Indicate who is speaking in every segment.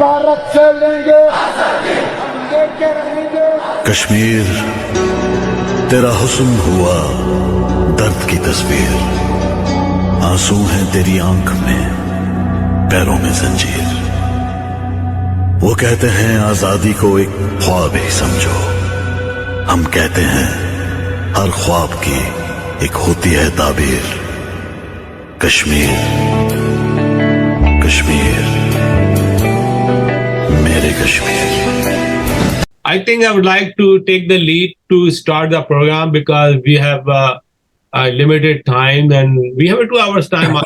Speaker 1: भारत से लेंगे, हम लेके रहेंगे।
Speaker 2: कश्मीर तेरा हुस्न हुआ दर्द की तस्वीर, आंसू हैं तेरी आंख में, पैरों में जंजीर। वो कहते हैं आजादी को एक ख्वाब ही समझो, हम कहते हैं हर ख्वाब की एक होती है ताबीर। कश्मीर कश्मीर मेरे Kashmir.
Speaker 3: I think I would like to take the lead to start the program because we have a limited time and we have a 2 hours time.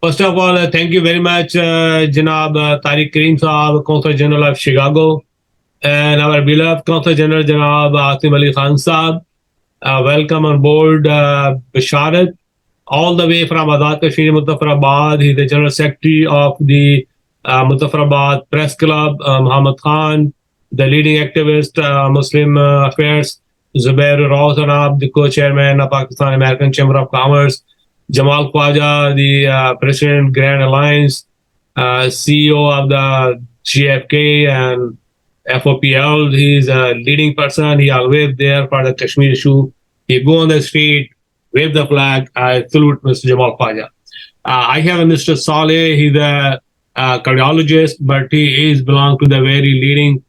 Speaker 3: First of all, thank you very much, Janab Tariq Kareem Saab, Consul General of Chicago, and our beloved Consul General Janab Asim Ali Khan Saab. Welcome on board Basharat, all the way from Azad Kashmir, Muzaffarabad. He's the General Secretary of the Muzaffarabad Press Club, Muhammad Khan, the leading activist, Muslim Affairs, Zubair Rawzanab, the co-chairman of Pakistan American Chamber of Commerce, Jamal Khwaja, the President Grand Alliance, CEO of the GFK and FOPL. He's a leading person. He always there for the Kashmir issue. He go on the street, wave the flag. I salute Mr. Jamal Khwaja. I have a Mr. Saleh. He's a cardiologist, but he is belong to the very leading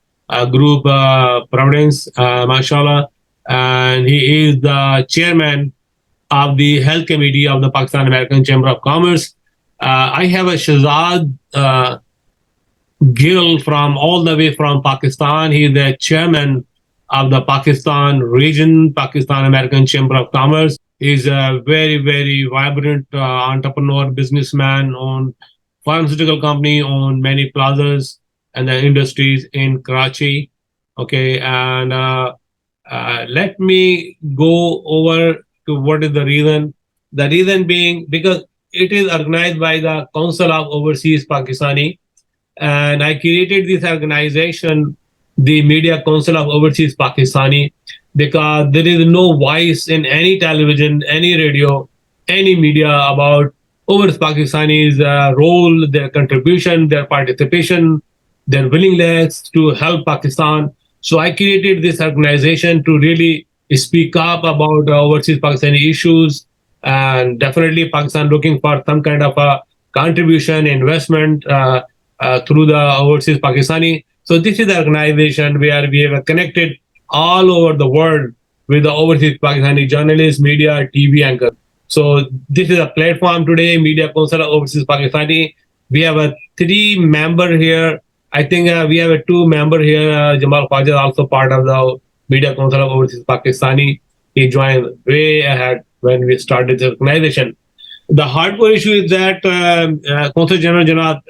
Speaker 3: group, Providence, mashallah, and he is the chairman of the health committee of the Pakistan American Chamber of Commerce. I have a Shahzad Gill from all the way from Pakistan. He is the chairman of the Pakistan region, Pakistan American Chamber of Commerce. He's a very, very vibrant entrepreneur, businessman, on pharmaceutical company, on many plazas and the industries in Karachi. Okay, and let me go over to what is the reason. The reason being because it is organized by the Council of Overseas Pakistani, and I created this organization, the Media Council of Overseas Pakistani, because there is no voice in any television, any radio, any media about overseas Pakistanis' role, their contribution, their participation, their willingness to help Pakistan. So I created this organization to really speak up about overseas Pakistani issues, and definitely Pakistan looking for some kind of a contribution, investment through the overseas Pakistani. So this is the organization where we have connected all over the world with the overseas Pakistani journalists, media, TV anchor. So this is a platform today, Media Council of Overseas Pakistani. We have a 3 member here. I think we have a 2 member here. Jamal Khwaja is also part of the Media Council of Overseas Pakistani. He joined way ahead when we started the organization. The hardcore issue is that Consul General Janab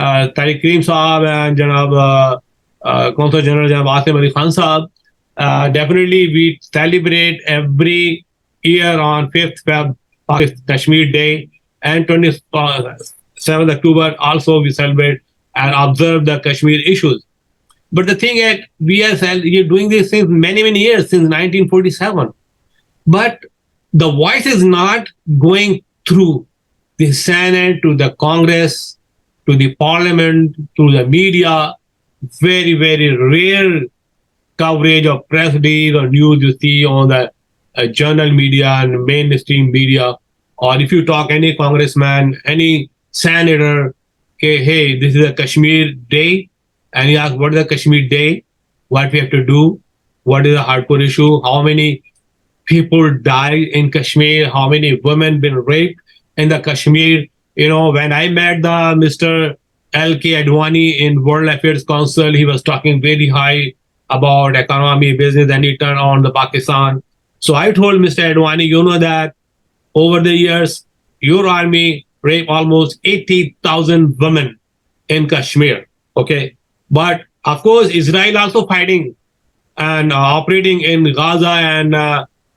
Speaker 3: Tariq Kareem Saab and Janab Consul General Janab Asim Ali Khan Saab, definitely we celebrate every year on 5th Feb, Kashmir Day, and 27th October also we celebrate and observe the Kashmir issues. But the thing is, we are doing this since many, many years, since 1947. But the voice is not going through the Senate, to the Congress, to the Parliament, to the media. Very, very rare coverage of press days or news you see on the journal media and mainstream media. Or if you talk any congressman, any senator, okay, hey, this is a Kashmir Day, and you ask what is the Kashmir Day, what we have to do, what is the hardcore issue, how many people died in Kashmir, how many women been raped in the Kashmir. You know, when I met the Mr. L.K. Advani in World Affairs Council, he was talking very high about economy, business, and he turned on the Pakistan. So I told Mr. Advani, you know that over the years, your army raped almost 80,000 women in Kashmir. Okay. But of course, Israel also fighting and operating in Gaza and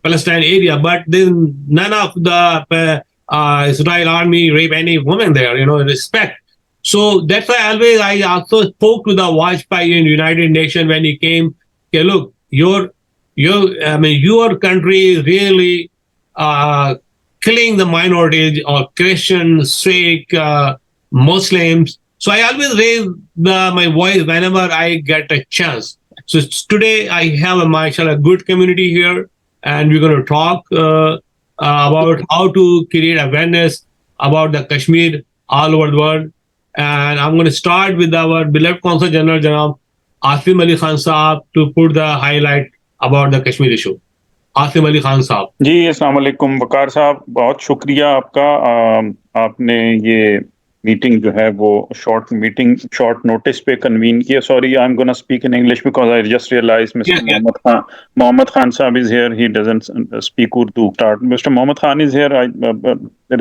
Speaker 3: Palestine area. But then none of the Israel army rape any woman there, you know, respect. So that's why I also spoke to the Vajpayee in United Nations when he came. Okay, look, your country is really killing the minorities or Christians, Sikh, Muslims. So I always raise my voice whenever I get a chance. So today I have a mashallah good community here, and we're going to talk about how to create awareness about the Kashmir all over the world. And I'm going to start with our beloved Consul General Janab Asim Ali Khan Saab to put the highlight about the Kashmir issue. Asim Ali Khan Saab.
Speaker 4: जी अस्सलाम वालेकुम वकार साहब, बहुत शुक्रिया आपका। आपने ये meeting जो है वो शॉर्ट नोटिस पे कन्वीन किया। Sorry, I am gonna speak in English because I just realise Mister Mohammad Khan sahab is here, he doesn't speak Urdu. Mister Mohammad Khan is here, I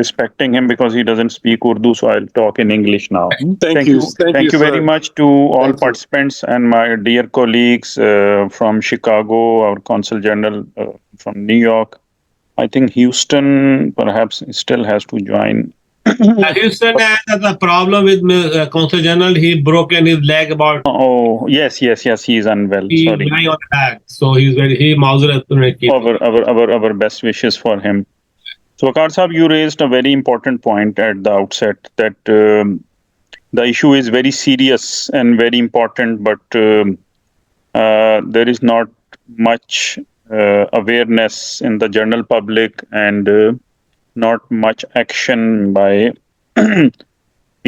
Speaker 4: respecting him because he doesn't speak Urdu, so I'll talk in English now.
Speaker 1: Thank you.
Speaker 4: Thank you very much to all
Speaker 1: Thank you.
Speaker 4: participants and my dear colleagues from Chicago, our Consul General from New York. I think Houston perhaps still has to join.
Speaker 3: Houston has a problem with Consul General. He broken his leg about.
Speaker 4: Oh yes, he is unwell.
Speaker 3: He
Speaker 4: Sorry.
Speaker 3: lie on the back, so he Mauser.
Speaker 4: Our best wishes for him. So Wakar Sahab, you raised a very important point at the outset that the issue is very serious and very important, but there is not much awareness in the general public and not much action by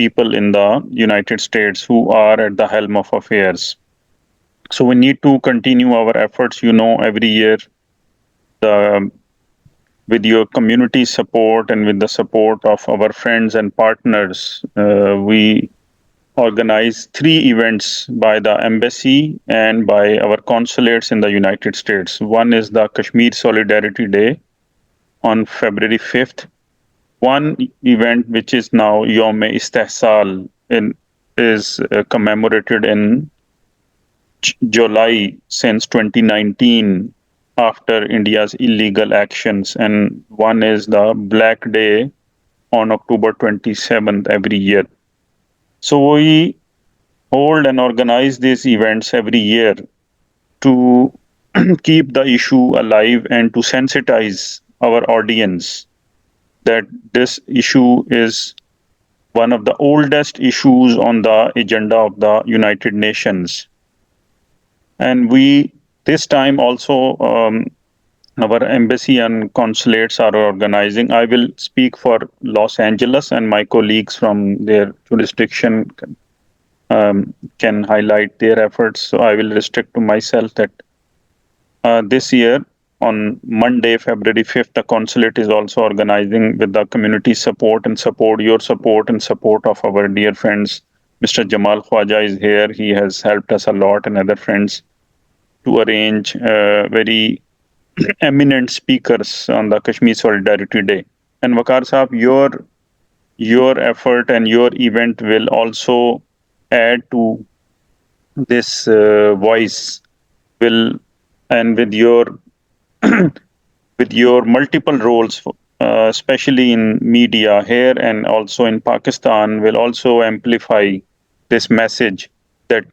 Speaker 4: people in the United States who are at the helm of affairs. So we need to continue our efforts. You know, every year with your community support and with the support of our friends and partners, we organize 3 events by the embassy and by our consulates in the United States. One is the Kashmir Solidarity Day on February 5th. One event which is now Yom Istihsal is commemorated in July since 2019 after India's illegal actions, and one is the Black Day on October 27th every year. So we hold and organize these events every year to keep the issue alive and to sensitize our audience that this issue is one of the oldest issues on the agenda of the United Nations. And we this time also our embassy and consulates are organizing. I will speak for Los Angeles, and my colleagues from their jurisdiction can highlight their efforts. So I will restrict to myself that this year on Monday, February 5th, the consulate is also organizing with the community support and your support and support of our dear friends. Mr. Jamal Khwaja is here. He has helped us a lot, and other friends, to arrange very eminent speakers on the Kashmir Solidarity Day. And Wakar Sahab, your effort and your event will also add to this voice. And with your multiple roles, especially in media here and also in Pakistan, will also amplify this message that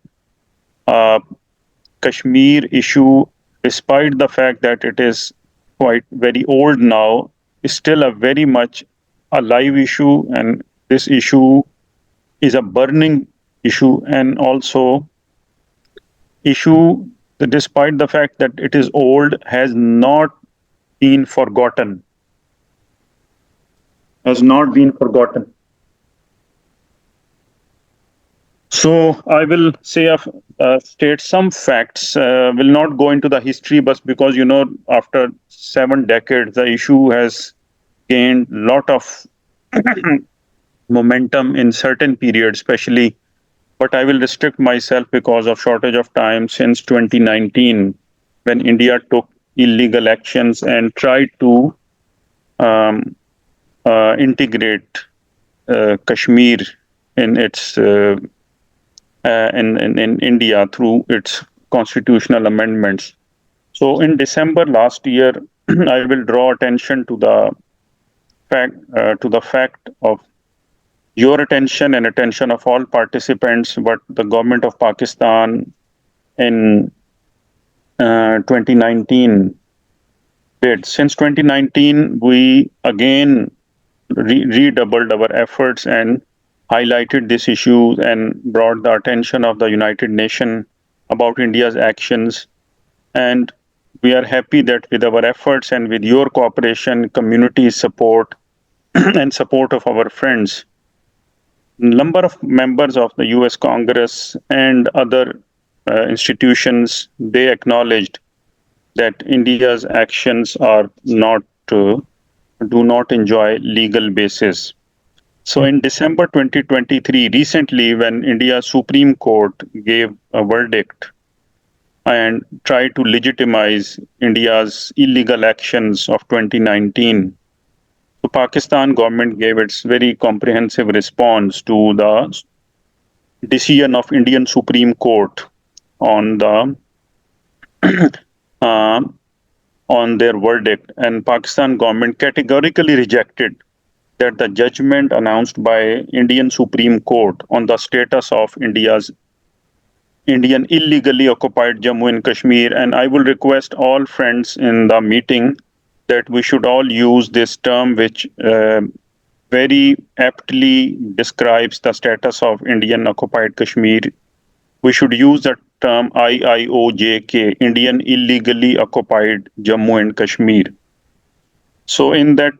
Speaker 4: Kashmir issue, despite the fact that it is quite very old now, is still a very much alive issue, and this issue is a burning issue, and also issue that, despite the fact that it is old, has not been forgotten. So I will state some facts. Will not go into the history, but because after 7 decades, the issue has gained a lot of momentum in certain periods, especially. But I will restrict myself because of shortage of time. Since 2019, when India took illegal actions and tried to integrate Kashmir in its in India through its constitutional amendments. So in December last year, I will draw attention to the fact of your attention and attention of all participants, what the government of Pakistan in 2019 did. Since 2019, we again redoubled our efforts and highlighted this issue and brought the attention of the United Nations about India's actions. And we are happy that with our efforts and with your cooperation, community support, and support of our friends, number of members of the US Congress and other institutions, they acknowledged that India's actions are not do not enjoy legal basis. So in December 2023, recently, when India's Supreme Court gave a verdict and tried to legitimize India's illegal actions of 2019, the Pakistan government gave its very comprehensive response to the decision of Indian Supreme Court on the uh, on their verdict, and Pakistan government categorically rejected that the judgment announced by Indian Supreme Court on the status of Indian illegally occupied Jammu and Kashmir. And I will request all friends in the meeting that we should all use this term, which very aptly describes the status of Indian occupied Kashmir. We should use the term IIOJK, Indian illegally occupied Jammu and Kashmir. So in that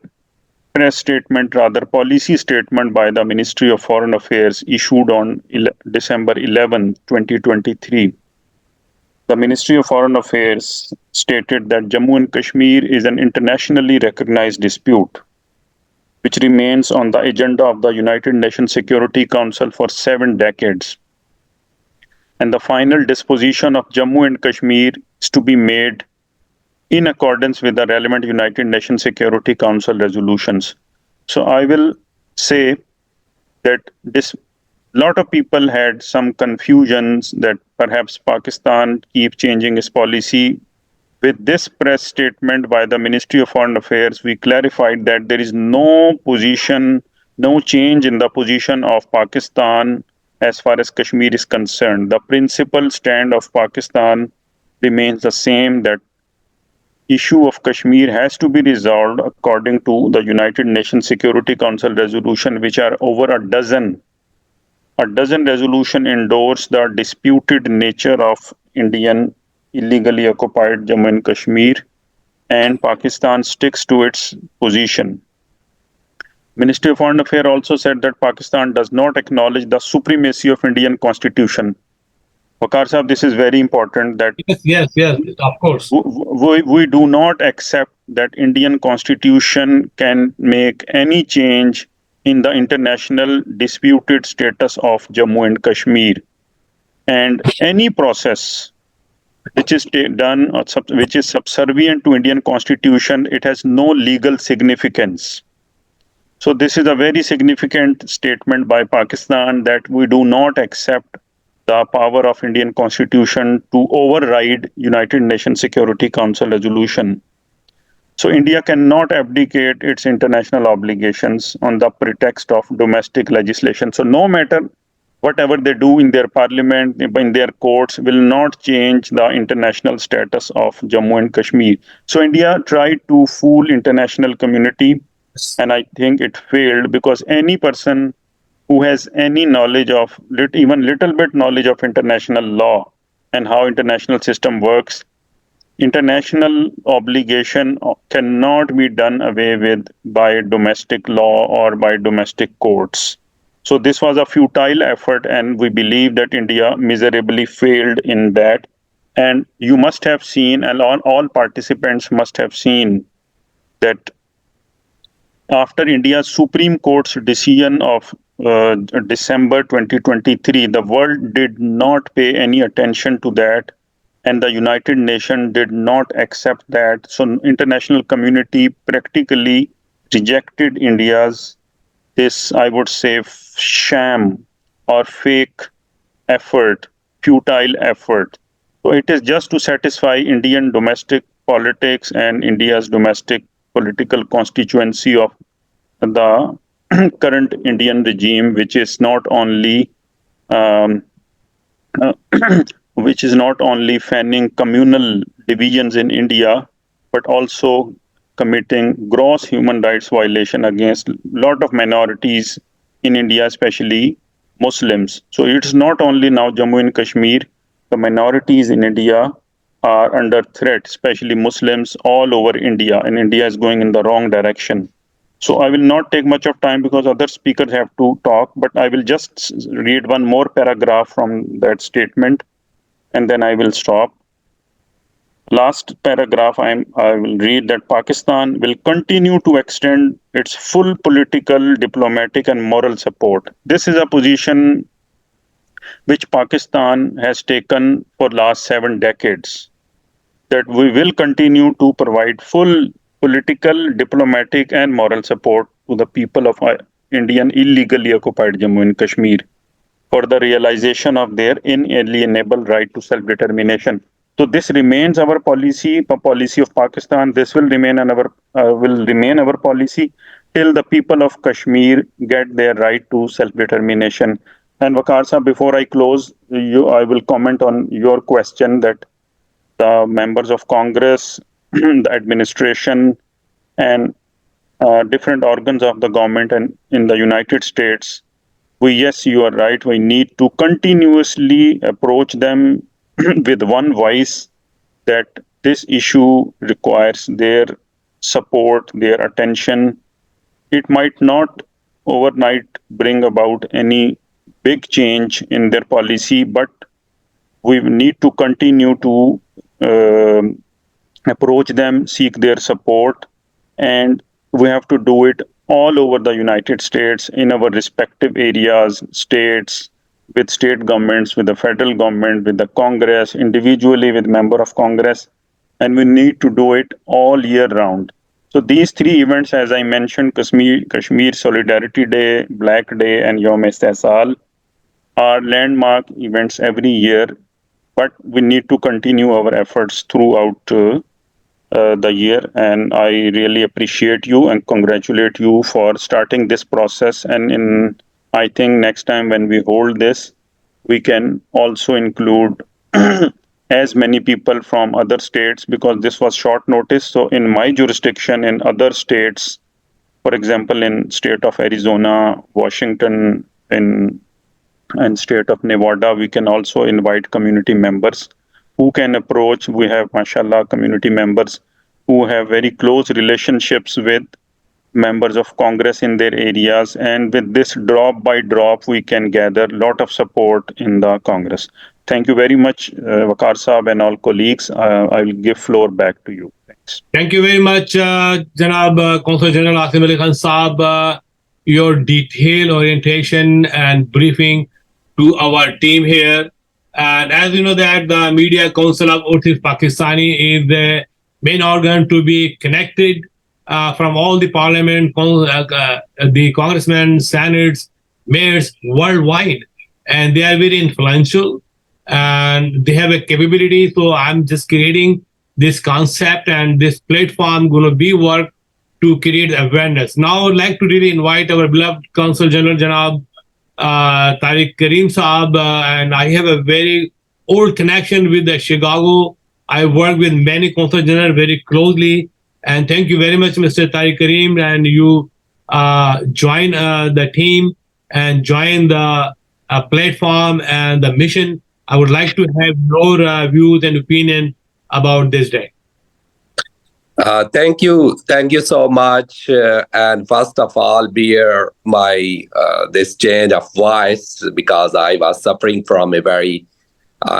Speaker 4: press statement, rather policy statement by the Ministry of Foreign Affairs issued on December 11, 2023, the Ministry of Foreign Affairs stated that Jammu and Kashmir is an internationally recognized dispute which remains on the agenda of the United Nations Security Council for 7 decades. And the final disposition of Jammu and Kashmir is to be made in accordance with the relevant United Nations Security Council resolutions. So I will say that this lot of people had some confusions that perhaps Pakistan keep changing its policy. With this press statement by the Ministry of Foreign Affairs, we clarified that there is no position, no change in the position of Pakistan as far as Kashmir is concerned. The principal stand of Pakistan remains the same, that issue of Kashmir has to be resolved according to the United Nations Security Council resolution, which are over a dozen. A dozen resolutions endorse the disputed nature of Indian illegally occupied Jammu and Kashmir, and Pakistan sticks to its position. Ministry of Foreign Affairs also said that Pakistan does not acknowledge the supremacy of Indian Constitution. Waqar Sahab, this is very important, that
Speaker 3: Yes, of course.
Speaker 4: we do not accept that Indian Constitution can make any change in the international disputed status of Jammu and Kashmir. And any process which is done or which is subservient to Indian Constitution, it has no legal significance. So this is a very significant statement by Pakistan, that we do not accept the power of Indian Constitution to override United Nations Security Council resolution. So India cannot abdicate its international obligations on the pretext of domestic legislation. So no matter whatever they do in their parliament, in their courts, will not change the international status of Jammu and Kashmir. So India tried to fool international community, and I think it failed, because any person who has any knowledge of, even little bit knowledge of international law and how international system works, international obligation cannot be done away with by domestic law or by domestic courts. So this was a futile effort, and we believe that India miserably failed in that. And you must have seen, and all participants must have seen, that after India's Supreme Court's decision of December 2023, the world did not pay any attention to that, and the United Nations did not accept that. So international community practically rejected India's, this, I would say, sham or fake effort, futile effort. So it is just to satisfy Indian domestic politics and India's domestic political constituency of the current Indian regime, which is not only which is not only fanning communal divisions in India, but also committing gross human rights violation against a lot of minorities in India, especially Muslims. So it's not only now Jammu and Kashmir, the minorities in India are under threat, especially Muslims all over India, and India is going in the wrong direction. So I will not take much of time because other speakers have to talk, but I will just read one more paragraph from that statement and then I will stop. Last paragraph I will read that Pakistan will continue to extend its full political, diplomatic, and moral support. This is a position which Pakistan has taken for last 7 decades, that we will continue to provide full political, diplomatic, and moral support to the people of Indian illegally occupied Jammu and Kashmir for the realization of their inalienable right to self-determination. So this remains our policy, the policy of Pakistan. This will remain our policy till the people of Kashmir get their right to self-determination. And Waqar Saab, before I close, I will comment on your question that the members of Congress, the administration, and different organs of the government and in the United States, yes, you are right. We need to continuously approach them with one voice that this issue requires their support, their attention. It might not overnight bring about any big change in their policy, but we need to continue to approach them, seek their support, and we have to do it all over the United States in our respective areas, states, with state governments, with the federal government, with the Congress, individually with member of Congress, and we need to do it all year round. So these three events, as I mentioned, Kashmir Solidarity Day, Black Day, and Yom Istisal, are landmark events every year, but we need to continue our efforts throughout the year. And I really appreciate you and congratulate you for starting this process. And I think next time when we hold this, we can also include as many people from other states, because this was short notice. So in my jurisdiction, in other states, for example, in state of Arizona, Washington, and state of Nevada, we can also invite community members who can approach. We have, mashallah, community members who have very close relationships with members of Congress in their areas. And with this drop by drop, we can gather a lot of support in the Congress. Thank you very much, Waqar Saab and all colleagues. I will give floor back to you. Thanks.
Speaker 3: Thank you very much, Janab Consul General Asim Ali Khan Saab. Your detailed orientation and briefing to our team here. And as you know that the Media Council of OpTv Pakistani is the main organ to be connected from all the parliament, the congressmen, senates, mayors worldwide. And they are very influential and they have a capability. So I'm just creating this concept and this platform going to be work to create awareness. Now I'd like to really invite our beloved Consul General Janab Tariq Karim Saab, and I have a very old connection with Chicago. I work with many Consul General very closely, and thank you very much, Mr. Tariq Karim, and you join the team and join the platform and the mission. I would like to have your views and opinion about this day.
Speaker 5: Thank you so much. And first of all, bear my this change of voice because I was suffering from a very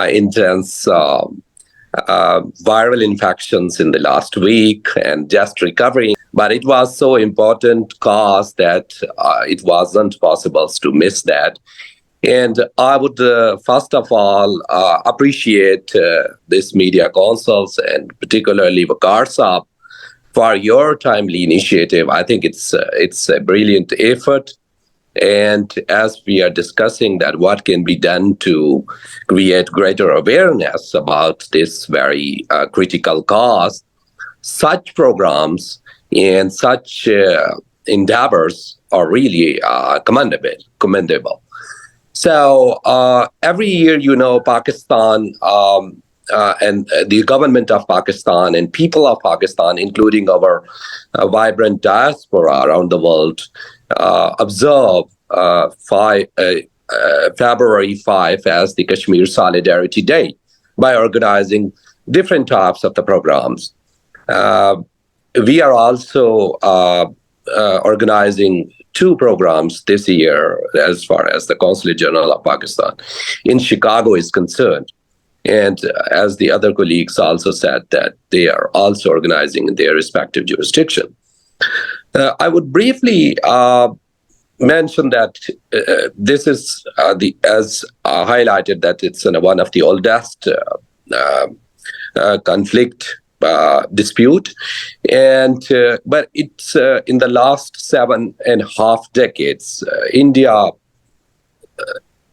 Speaker 5: intense viral infections in the last week and just recovering. But it was so important cause that it wasn't possible to miss that. And I would first of all appreciate this media councils and particularly Waqar Saab for your timely initiative. I think it's a brilliant effort. And as we are discussing that what can be done to create greater awareness about this very critical cause, such programs and such endeavors are really commendable. So every year, Pakistan and the government of Pakistan and people of Pakistan, including our vibrant diaspora around the world, observe February 5 as the Kashmir Solidarity Day by organizing different types of the programs. We are also organizing 2 programs this year as far as the Consulate General of Pakistan in Chicago is concerned. And as the other colleagues also said, that they are also organizing in their respective jurisdiction. I would briefly mention that this is as highlighted, that it's one of the oldest conflict dispute, and but it's in the last 7.5 decades, India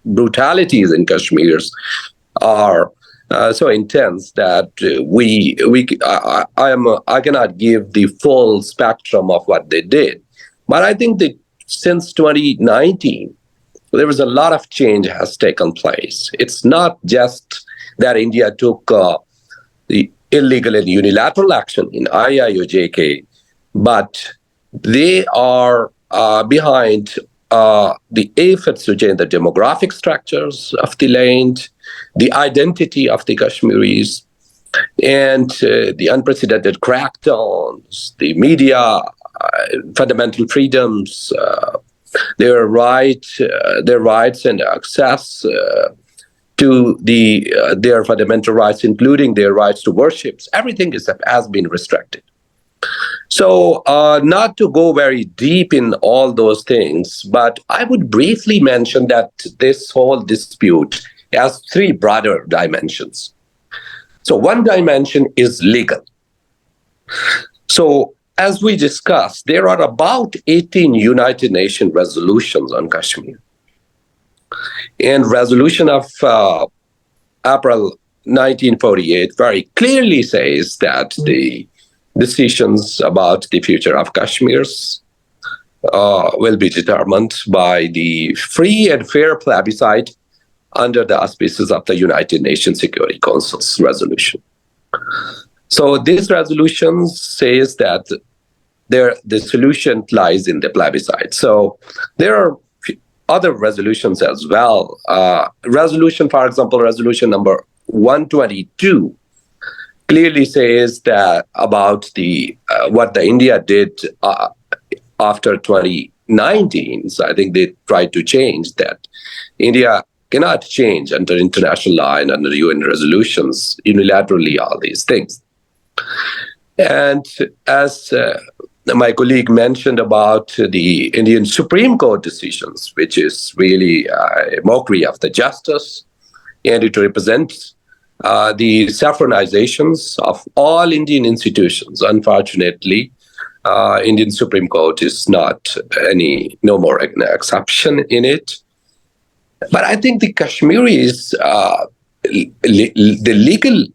Speaker 5: brutalities in Kashmir are so intense that I cannot give the full spectrum of what they did, but I think that since 2019 there was a lot of change has taken place. It's not just that India took the illegal and unilateral action in IIOJK, but they are behind the efforts to change the demographic structures of the land, the identity of the Kashmiris, and the unprecedented crackdowns, the media, fundamental freedoms, their rights and access to their fundamental rights, including their rights to worship. Everything has been restricted. So not to go very deep in all those things, but I would briefly mention that this whole dispute has 3 broader dimensions. So one dimension is legal. So as we discussed, there are about 18 United Nations resolutions on Kashmir. And resolution of April 1948 very clearly says that the decisions about the future of Kashmir will be determined by the free and fair plebiscite under the auspices of the United Nations Security Council's resolution. So this resolution says that the solution lies in the plebiscite. So there are other resolutions as well. Resolution, for example, resolution number 122 clearly says that about the what the India did after 2019. So I think they tried to change that. India cannot change under international law and under UN resolutions unilaterally all these things. And as my colleague mentioned about the Indian Supreme Court decisions, which is really a mockery of the justice, and it represents the saffronizations of all Indian institutions. Unfortunately, Indian Supreme Court is no more an exception in it. But I think the Kashmiris, the legal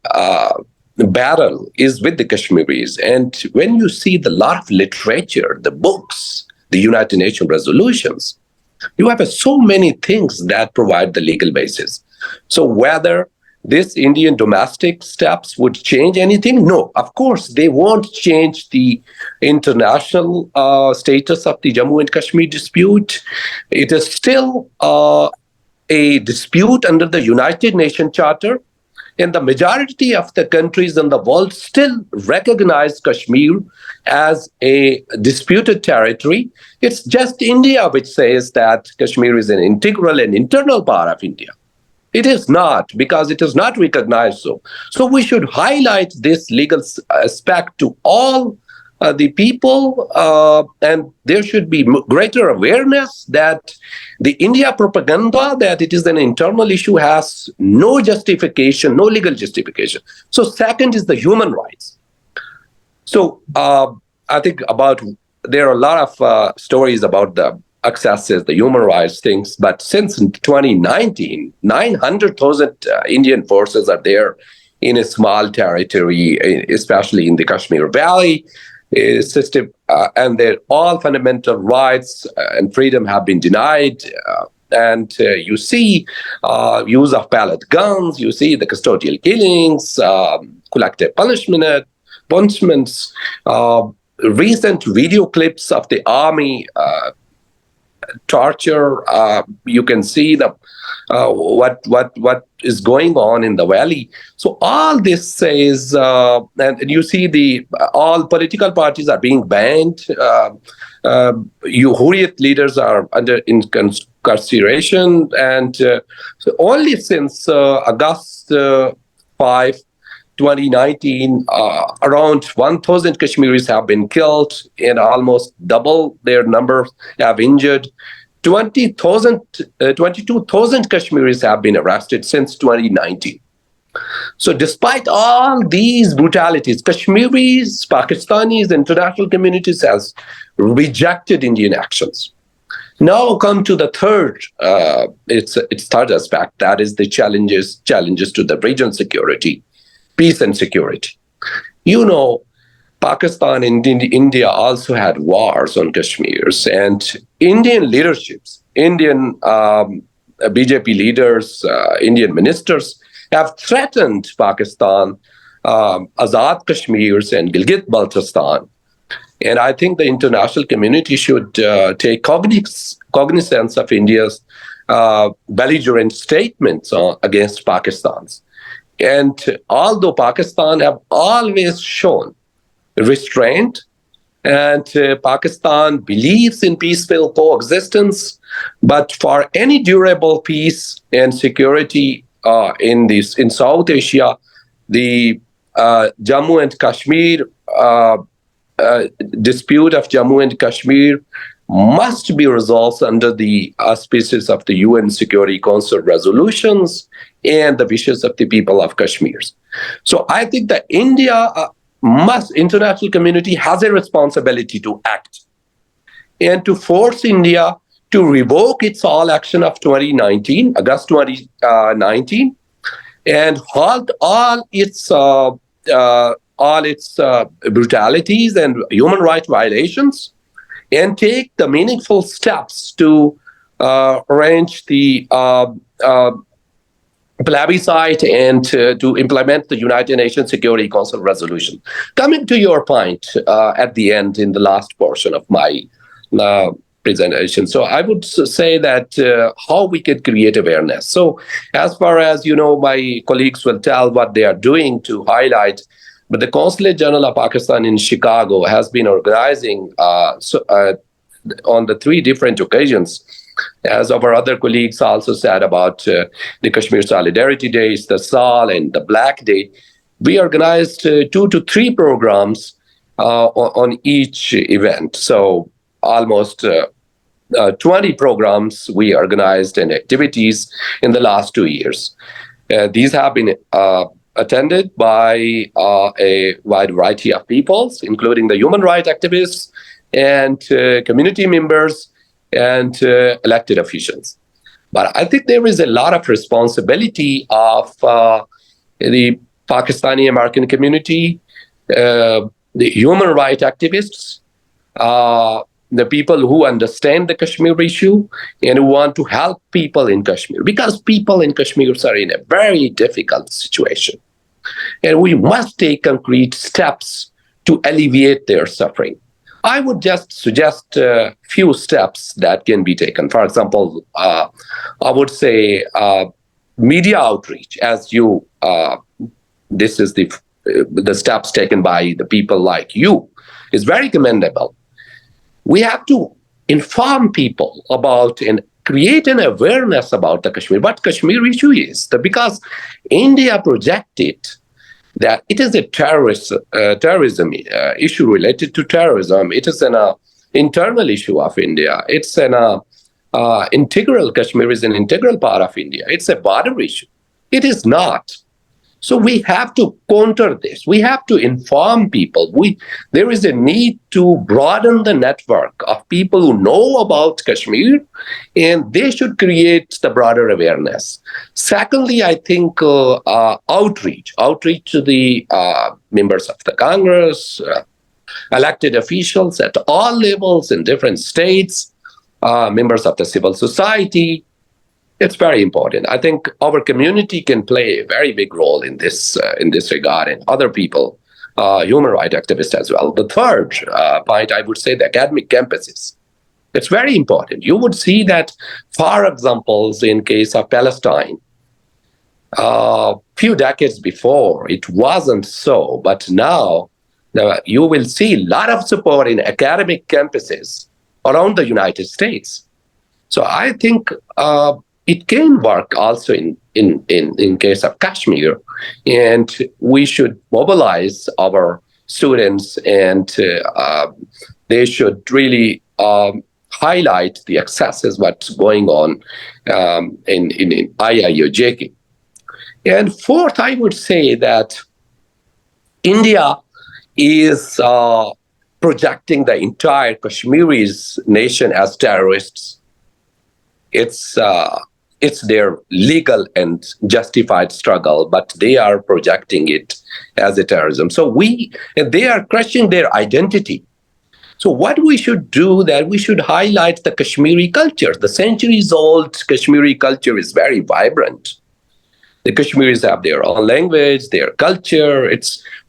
Speaker 5: battle is with the Kashmiris. And when you see the lot of literature, the books, the United Nations resolutions, you have so many things that provide the legal basis. So whether this Indian domestic steps would change anything? No, of course, they won't change the international status of the Jammu and Kashmir dispute. It is still a dispute under the United Nations Charter, and the majority of the countries in the world still recognize Kashmir as a disputed territory. It's just India which says that Kashmir is an integral and internal part of India. It is not, because it is not recognized so. So we should highlight this legal aspect to all the people, and there should be greater awareness that the India propaganda that it is an internal issue has no justification, no legal justification. So second is the human rights. So I think there are a lot of stories about the accesses, the human rights things, but since 2019, 900,000 Indian forces are there in a small territory, especially in the Kashmir Valley system, and their all fundamental rights and freedom have been denied. And you see use of pellet guns, you see the custodial killings, collective punishments, recent video clips of the army torture. You can see the what is going on in the valley. So all this says, and you see all political parties are being banned. Hurriyat leaders are under incarceration, and so only since August 5. 2019, around 1,000 Kashmiris have been killed, and almost double their number have injured. 22,000 Kashmiris have been arrested since 2019. So despite all these brutalities, Kashmiris, Pakistanis, international communities has rejected Indian actions. Now come to the third, its third aspect, that is the challenges to the region security. Peace and security. You know, Pakistan and India also had wars on Kashmir, and Indian leaderships, Indian BJP leaders, Indian ministers have threatened Pakistan, Azad Kashmirs and Gilgit-Baltistan. And I think the international community should take cognizance of India's belligerent statements against Pakistan's. And although Pakistan have always shown restraint, and Pakistan believes in peaceful coexistence, but for any durable peace and security in South Asia, the Jammu and Kashmir dispute of Jammu and Kashmir must be resolved under the auspices of the UN Security Council resolutions and the wishes of the people of Kashmir. So I think that international community has a responsibility to act and to force India to revoke its all action of 2019, August 2019, and halt all its brutalities and human rights violations, and take the meaningful steps to arrange the plebiscite and to implement the United Nations Security Council resolution. Coming to your point at the end in the last portion of my presentation. So I would say that how we could create awareness. So as far as, my colleagues will tell what they are doing to highlight, but the Consulate General of Pakistan in Chicago has been organizing on the 3 different occasions, as our other colleagues also said about the Kashmir Solidarity Days, the SAL and the Black Day. We organized 2 to 3 programs on each event. So almost 20 programs we organized and activities in the last 2 years. These have been attended by a wide variety of peoples, including the human rights activists and community members and elected officials. But I think there is a lot of responsibility of the Pakistani American community, the human rights activists, the people who understand the Kashmir issue and who want to help people in Kashmir, because people in Kashmir are in a very difficult situation. And we must take concrete steps to alleviate their suffering. I would just suggest a few steps that can be taken. For example, I would say media outreach, as this is the steps taken by the people like you, is very commendable. We have to inform people about and create an awareness about the Kashmir, what Kashmir issue is. Because India projected that it is a terrorism issue related to terrorism. It is an internal issue of India. It's an integral, Kashmir is an integral part of India. It's a border issue. It is not. So we have to counter this. We have to inform people. There is a need to broaden the network of people who know about Kashmir, and they should create the broader awareness. Secondly, I think outreach to the members of the Congress, elected officials at all levels in different states, members of the civil society. It's very important. I think our community can play a very big role in this regard, and other people, human rights activists as well. The third point, I would say, the academic campuses. It's very important. You would see that, for examples, in case of Palestine, few decades before, it wasn't so, but now you will see a lot of support in academic campuses around the United States. So I think it can work also in case of Kashmir, and we should mobilize our students, and they should really highlight the excesses what's going on in IIOJK. And fourth, I would say that India is projecting the entire Kashmiris nation as terrorists. It's their legal and justified struggle, but they are projecting it as a terrorism. So they are crushing their identity. So what we should do, that we should highlight the Kashmiri culture. The centuries-old Kashmiri culture is very vibrant. The Kashmiris have their own language, their culture.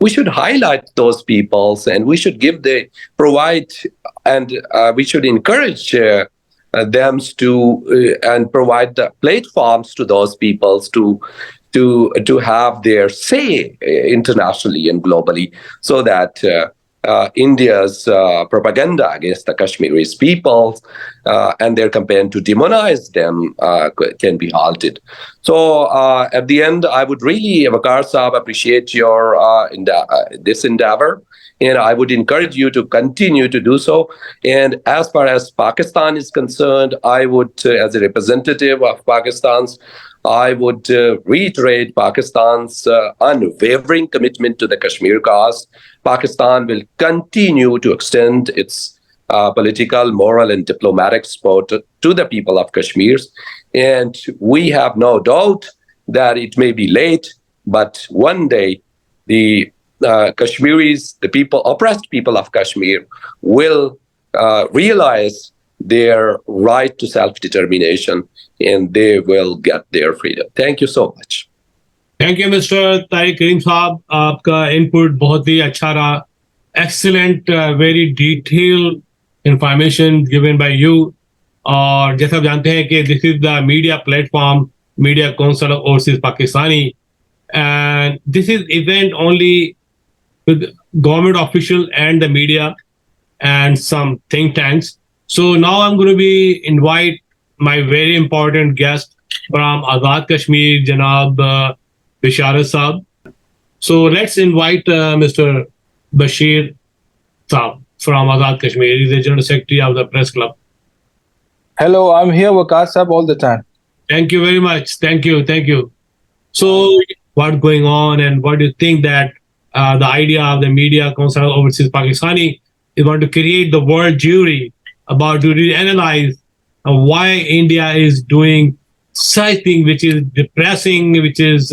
Speaker 5: We should highlight those peoples, and we should provide, and we should encourage them to and provide the platforms to those peoples to have their say internationally and globally, so that India's propaganda against the Kashmiris people and their campaign to demonize them can be halted. So at the end, I would really, Waqar Saab, appreciate your this endeavor, and I would encourage you to continue to do so. And as far as Pakistan is concerned, I would, as a representative of Pakistan's, I would reiterate Pakistan's unwavering commitment to the Kashmir cause. Pakistan will continue to extend its political, moral, and diplomatic support to the people of Kashmir. And we have no doubt that it may be late, but one day the Kashmiris, the oppressed people of Kashmir, will realize their right to self-determination, and they will get their freedom. Thank you so much.
Speaker 3: Thank you, Mr. Tariq Karim साहब. आपका input बहुत ही अच्छा रहा. Excellent, very detailed information given by you. और जैसा आप जानते हैं कि this is the media platform, Media Council of Overseas Pakistani, and this is event only with government official and the media and some think tanks. So now I'm going to invite my very important guest from Azad Kashmir, Janab Bisharat Saab. So let's invite Mr. Bashir Saab from Azad Kashmir. He's the General Secretary of the Press Club.
Speaker 1: Hello, I'm here, Waqar Saab, all the time.
Speaker 3: Thank you very much. Thank you. So what's going on, and what do you think that the idea of the Media Council of Overseas Pakistani is going to create the world jury about to really analyze why India is doing such thing which is depressing, which is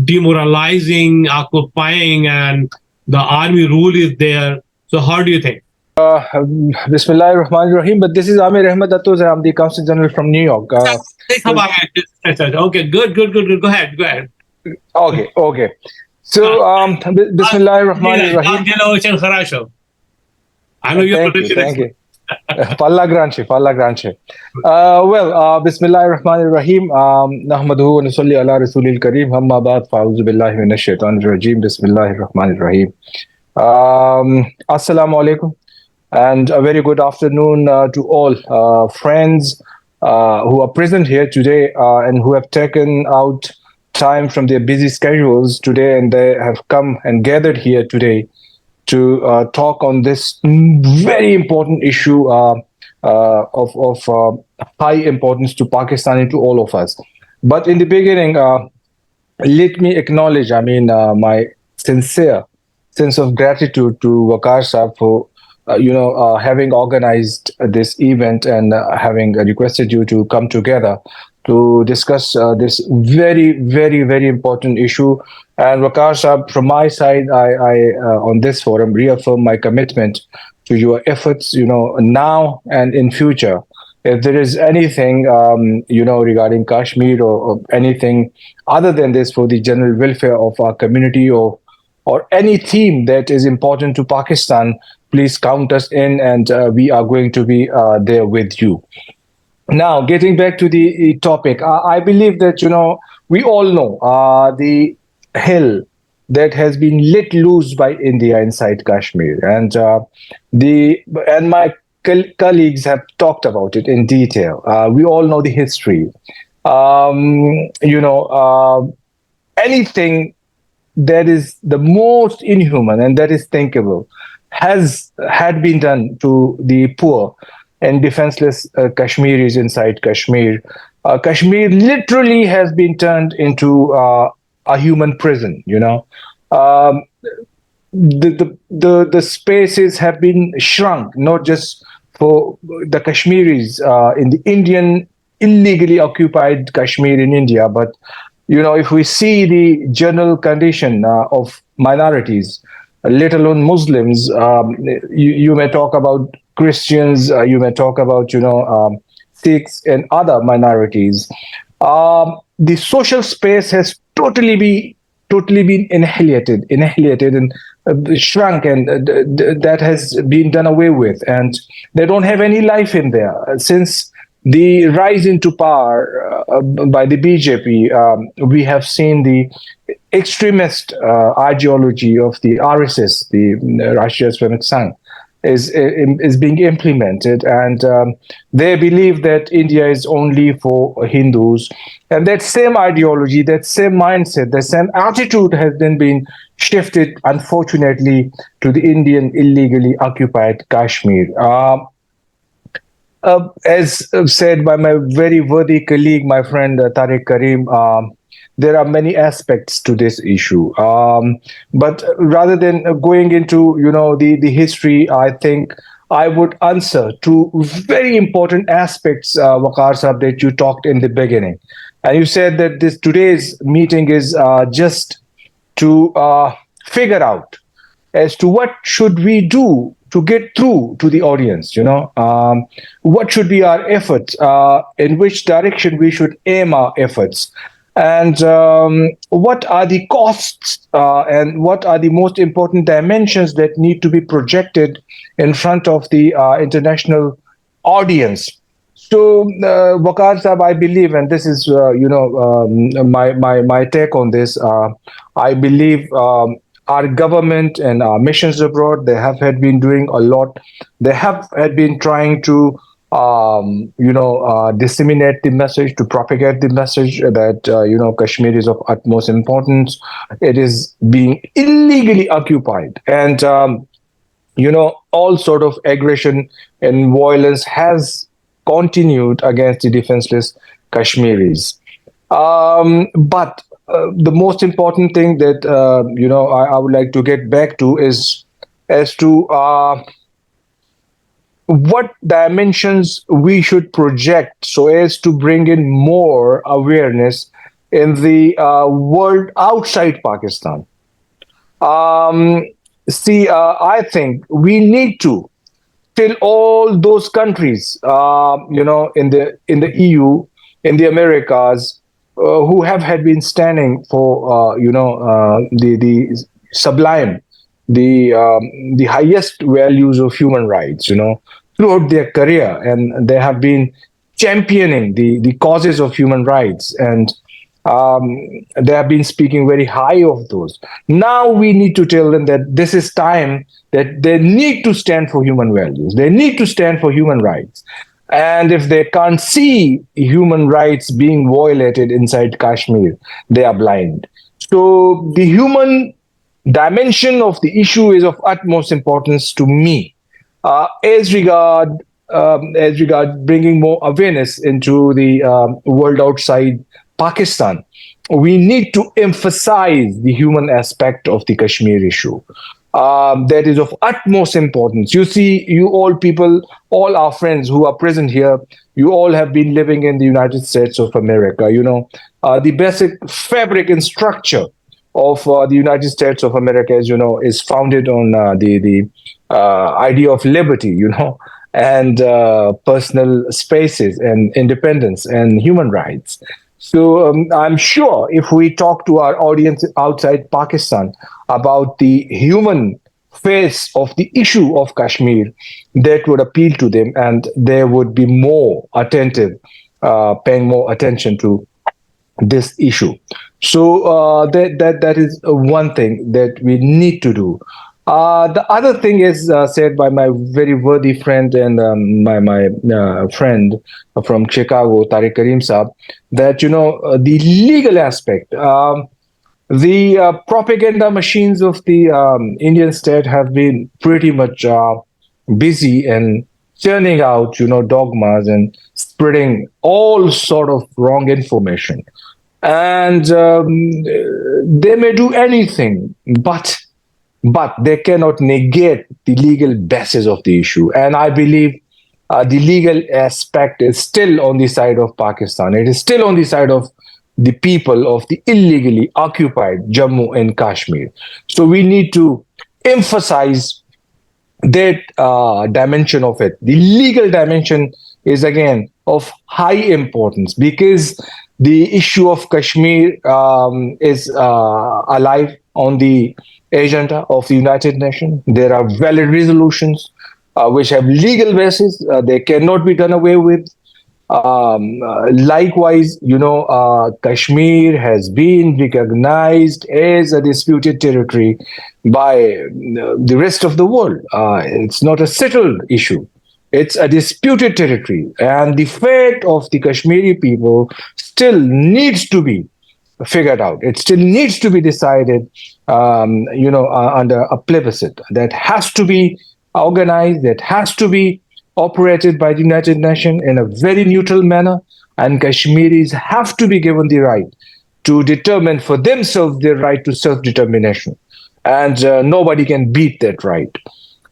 Speaker 3: demoralizing, occupying, and the army rule is there. So how do you think?
Speaker 1: Bismillahir Rahmanir Rahim. But this is Amir Ahmed Attoz. I'm the Consul General from New York.
Speaker 3: Okay, good. Go ahead.
Speaker 1: Okay. So, Bismillahir Rahmanir Rahim. I know you're Thank you. Falla Granche. Bismillahir Rahmanir Rahim. Nahmaduhu wa nusalli ala Rasulil Kareem. Amma ba'd, fa'udhu billahi minash shaitanir rajim. Bismillahir Rahmanir Rahim. Assalamu alaikum, and a very good afternoon to all friends who are present here today and who have taken out time from their busy schedules today, and they have come and gathered here today to talk on this very important issue of high importance to Pakistan and to all of us. But in the beginning, let me acknowledge, my sincere sense of gratitude to Waqar Saab for, having organized this event and having requested you to come together to discuss this very, very, very important issue. And Waqar Saab, from my side, I on this forum reaffirm my commitment to your efforts, now and in future. If there is anything, regarding Kashmir or anything other than this for the general welfare of our community or or any theme that is important to Pakistan, please count us in, and we are going to be there with you. Now, getting back to the topic, I believe that we all know the hell that has been let loose by India inside Kashmir, and the and my colleagues have talked about it in detail. We all know the history. You know, anything that is the most inhuman and that is thinkable has had been done to the poor and defenseless Kashmiris inside Kashmir. Kashmir literally has been turned into a human prison. Um, the spaces have been shrunk, not just for the Kashmiris in the Indian illegally occupied Kashmir in India, but if we see the general condition of minorities, let alone Muslims, you may talk about Christians, you may talk about Sikhs and other minorities. The social space has totally been annihilated and shrunk, and that has been done away with, and they don't have any life in there since the rise into power by the BJP. We have seen the extremist ideology of the RSS, the Rashtriya Swayak Sangh, is being implemented, and they believe that India is only for Hindus, and that same ideology, that same mindset, that same attitude has then been shifted, unfortunately, to the Indian illegally occupied Kashmir. As said by my very worthy colleague, my friend Tariq Karim, there are many aspects to this issue. But rather than going into the history, I think I would answer to very important aspects, Waqar Saab, that you talked in the beginning, and you said that this today's meeting is just to figure out as to what should we do to get through to the audience. What should be our efforts, in which direction we should aim our efforts, and what are the costs, and what are the most important dimensions that need to be projected in front of the international audience. So, Waqar Saab, I believe, and this is my take on this. I believe our government and our missions abroad, they have had been doing a lot. They have had been trying to disseminate the message, to propagate the message that Kashmir is of utmost importance. It is being illegally occupied, and all sort of aggression and violence has continued against the defenseless Kashmiris. But the most important thing that I would like to get back to is as to what dimensions we should project so as to bring in more awareness in the world outside Pakistan. I think we need to tell all those countries, in the EU, in the Americas, who have had been standing for, the sublime, the highest values of human rights, throughout their career, and they have been championing the causes of human rights, and they have been speaking very high of those. Now we need to tell them that this is time that they need to stand for human values. They need to stand for human rights. And if they can't see human rights being violated inside Kashmir, they are blind. So the human dimension of the issue is of utmost importance to me. As regard bringing more awareness into the world outside Pakistan, we need to emphasize the human aspect of the Kashmir issue. That is of utmost importance. You see, you all people, all our friends who are present here, you all have been living in the United States of America. The basic fabric and structure of the United States of America, as you know, is founded on the idea of liberty, and personal spaces and independence and human rights. So I'm sure if we talk to our audience outside Pakistan about the human face of the issue of Kashmir, that would appeal to them, and they would be more attentive, paying more attention to this issue. So that is one thing that we need to do. The other thing is said by my very worthy friend and my friend from Chicago, Tariq Karim Saab, that the legal aspect. The propaganda machines of the Indian state have been pretty much busy and churning out, dogmas and spreading all sort of wrong information. And they may do anything, but they cannot negate the legal basis of the issue. And I believe the legal aspect is still on the side of Pakistan. It is still on the side of the people of the illegally occupied Jammu and Kashmir. So we need to emphasize that dimension of it. The legal dimension is again of high importance because the issue of Kashmir is alive on the agenda of the United Nations. There are valid resolutions which have legal basis. They cannot be done away with. Likewise, Kashmir has been recognized as a disputed territory by the rest of the world. It's not a settled issue. It's a disputed territory. And the fate of the Kashmiri people still needs to be figured out. It still needs to be decided, under a plebiscite that has to be organized, that has to be operated by the United Nations in a very neutral manner, and Kashmiris have to be given the right to determine for themselves their right to self-determination, and nobody can beat that right.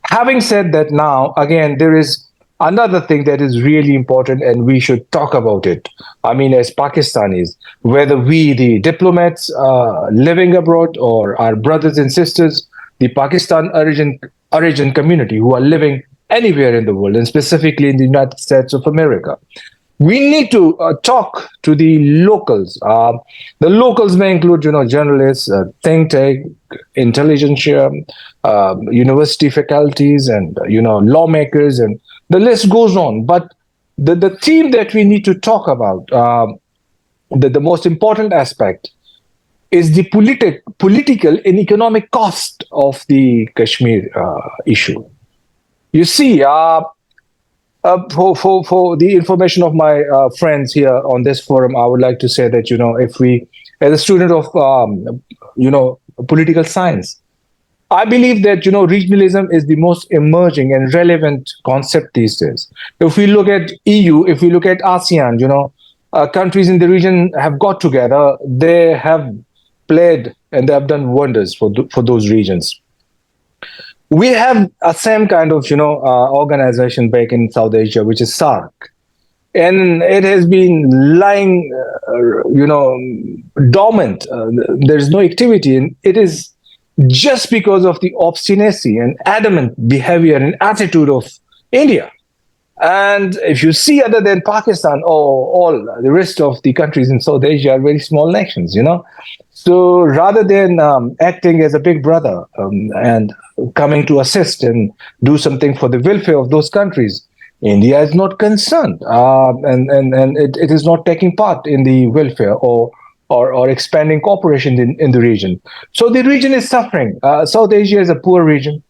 Speaker 1: Having said that, now again there is another thing that is really important, and we should talk about it. I mean, as Pakistanis, whether we, the diplomats living abroad, or our brothers and sisters, the Pakistan origin community who are living anywhere in the world, and specifically in the United States of America, we need to talk to the locals. The locals may include, journalists, think tank, intelligentsia, university faculties, and lawmakers, and the list goes on. But the theme that we need to talk about, the most important aspect, is the political and economic cost of the Kashmir issue. You see, for the information of my friends here on this forum, I would like to say that, if we, as a student of, political science, I believe that, regionalism is the most emerging and relevant concept these days. If we look at EU, if we look at ASEAN, countries in the region have got together, they have played and they have done wonders for those regions. We have a same kind of, organization back in South Asia, which is SARC. And it has been lying, dormant. There's no activity. And it is just because of the obstinacy and adamant behavior and attitude of India. And if you see, other than Pakistan, all the rest of the countries in South Asia are very small nations, So rather than acting as a big brother and coming to assist and do something for the welfare of those countries, India is not concerned, and it is not taking part in the welfare or expanding cooperation in the region. So the region is suffering. South Asia is a poor region.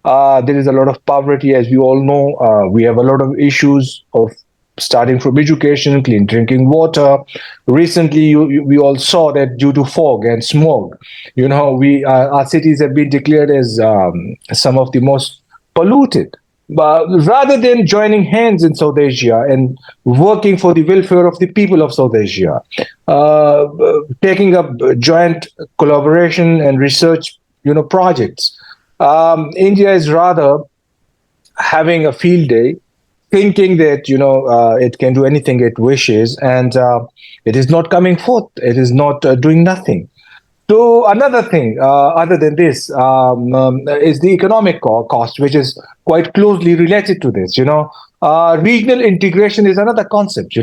Speaker 1: There is a lot of poverty, as we all know. We have a lot of issues of starting from education, clean drinking water. Recently, we all saw that due to fog and smog, our cities have been declared as some of the most polluted. But rather than joining hands in South Asia and working for the welfare of the people of South Asia, taking up joint collaboration and research, projects, India is rather having a field day, thinking that it can do anything it wishes, and it is not coming forth. It is not doing nothing. So another thing, other than this, is the economic cost, which is quite closely related to this. Regional integration is another concept.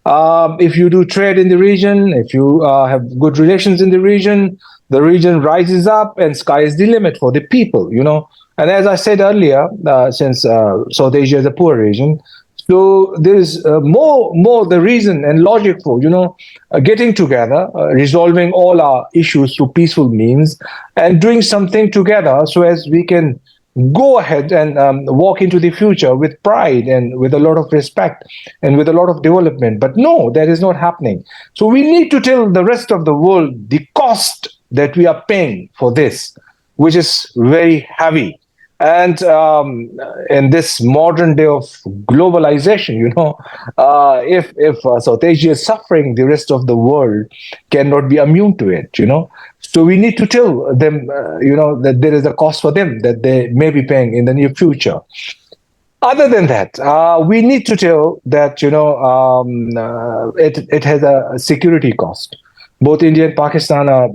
Speaker 1: If you do trade in the region, if you have good relations in the region rises up, and sky is the limit for the people. And as I said earlier, since South Asia is a poor region, so there is more the reason and logic for getting together, resolving all our issues through peaceful means, and doing something together so as we can go ahead and walk into the future with pride and with a lot of respect and with a lot of development. But no, that is not happening. So we need to tell the rest of the world the cost that we are paying for this, which is very heavy. And in this modern day of globalization, if South Asia is suffering, the rest of the world cannot be immune to it. So we need to tell them, that there is a cost for them that they may be paying in the near future. Other than that, we need to tell that it has a security cost. Both India and Pakistan are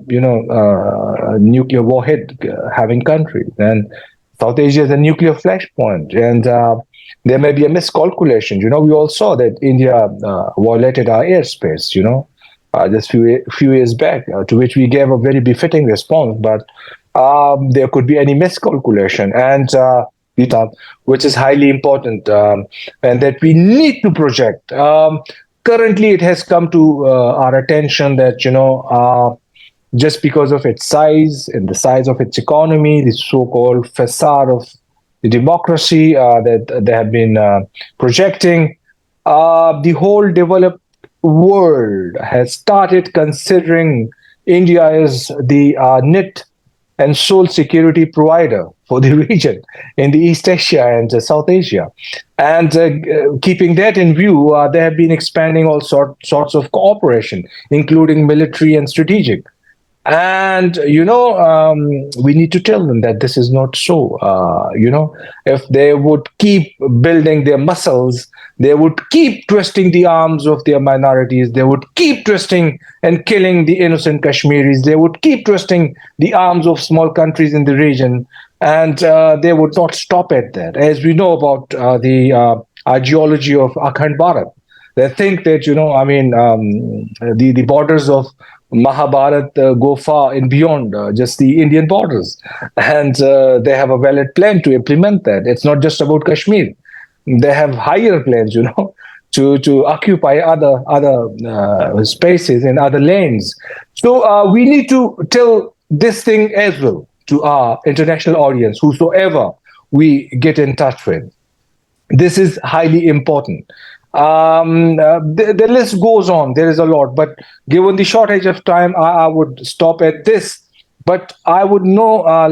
Speaker 1: nuclear warhead having countries, and South Asia is a nuclear flashpoint, and there may be a miscalculation. We all saw that India violated our airspace. Just few years back, to which we gave a very befitting response, but there could be any miscalculation, and which is highly important, and that we need to project. Currently, it has come to our attention that just because of its size and the size of its economy, the so-called facade of the democracy that they have been projecting, the whole developed world has started considering India as the net and sole security provider for the region in the East Asia and South Asia. And keeping that in view, they have been expanding all sorts of cooperation, including military and strategic. And we need to tell them that this is not so. If they would keep building their muscles, they would keep twisting the arms of their minorities, they would keep twisting and killing the innocent Kashmiris, they would keep twisting the arms of small countries in the region, and they would not stop at that. As we know about the ideology of Akhand Bharat, they think that the borders of Mahabharat go far and beyond just the Indian borders, and they have a valid plan to implement that. It's not just about Kashmir; they have higher plans, to occupy other spaces and other lanes. So we need to tell this thing as well to our international audience, whosoever we get in touch with. This is highly important. The list goes on. There is a lot, but given the shortage of time, I would stop at this. But I would I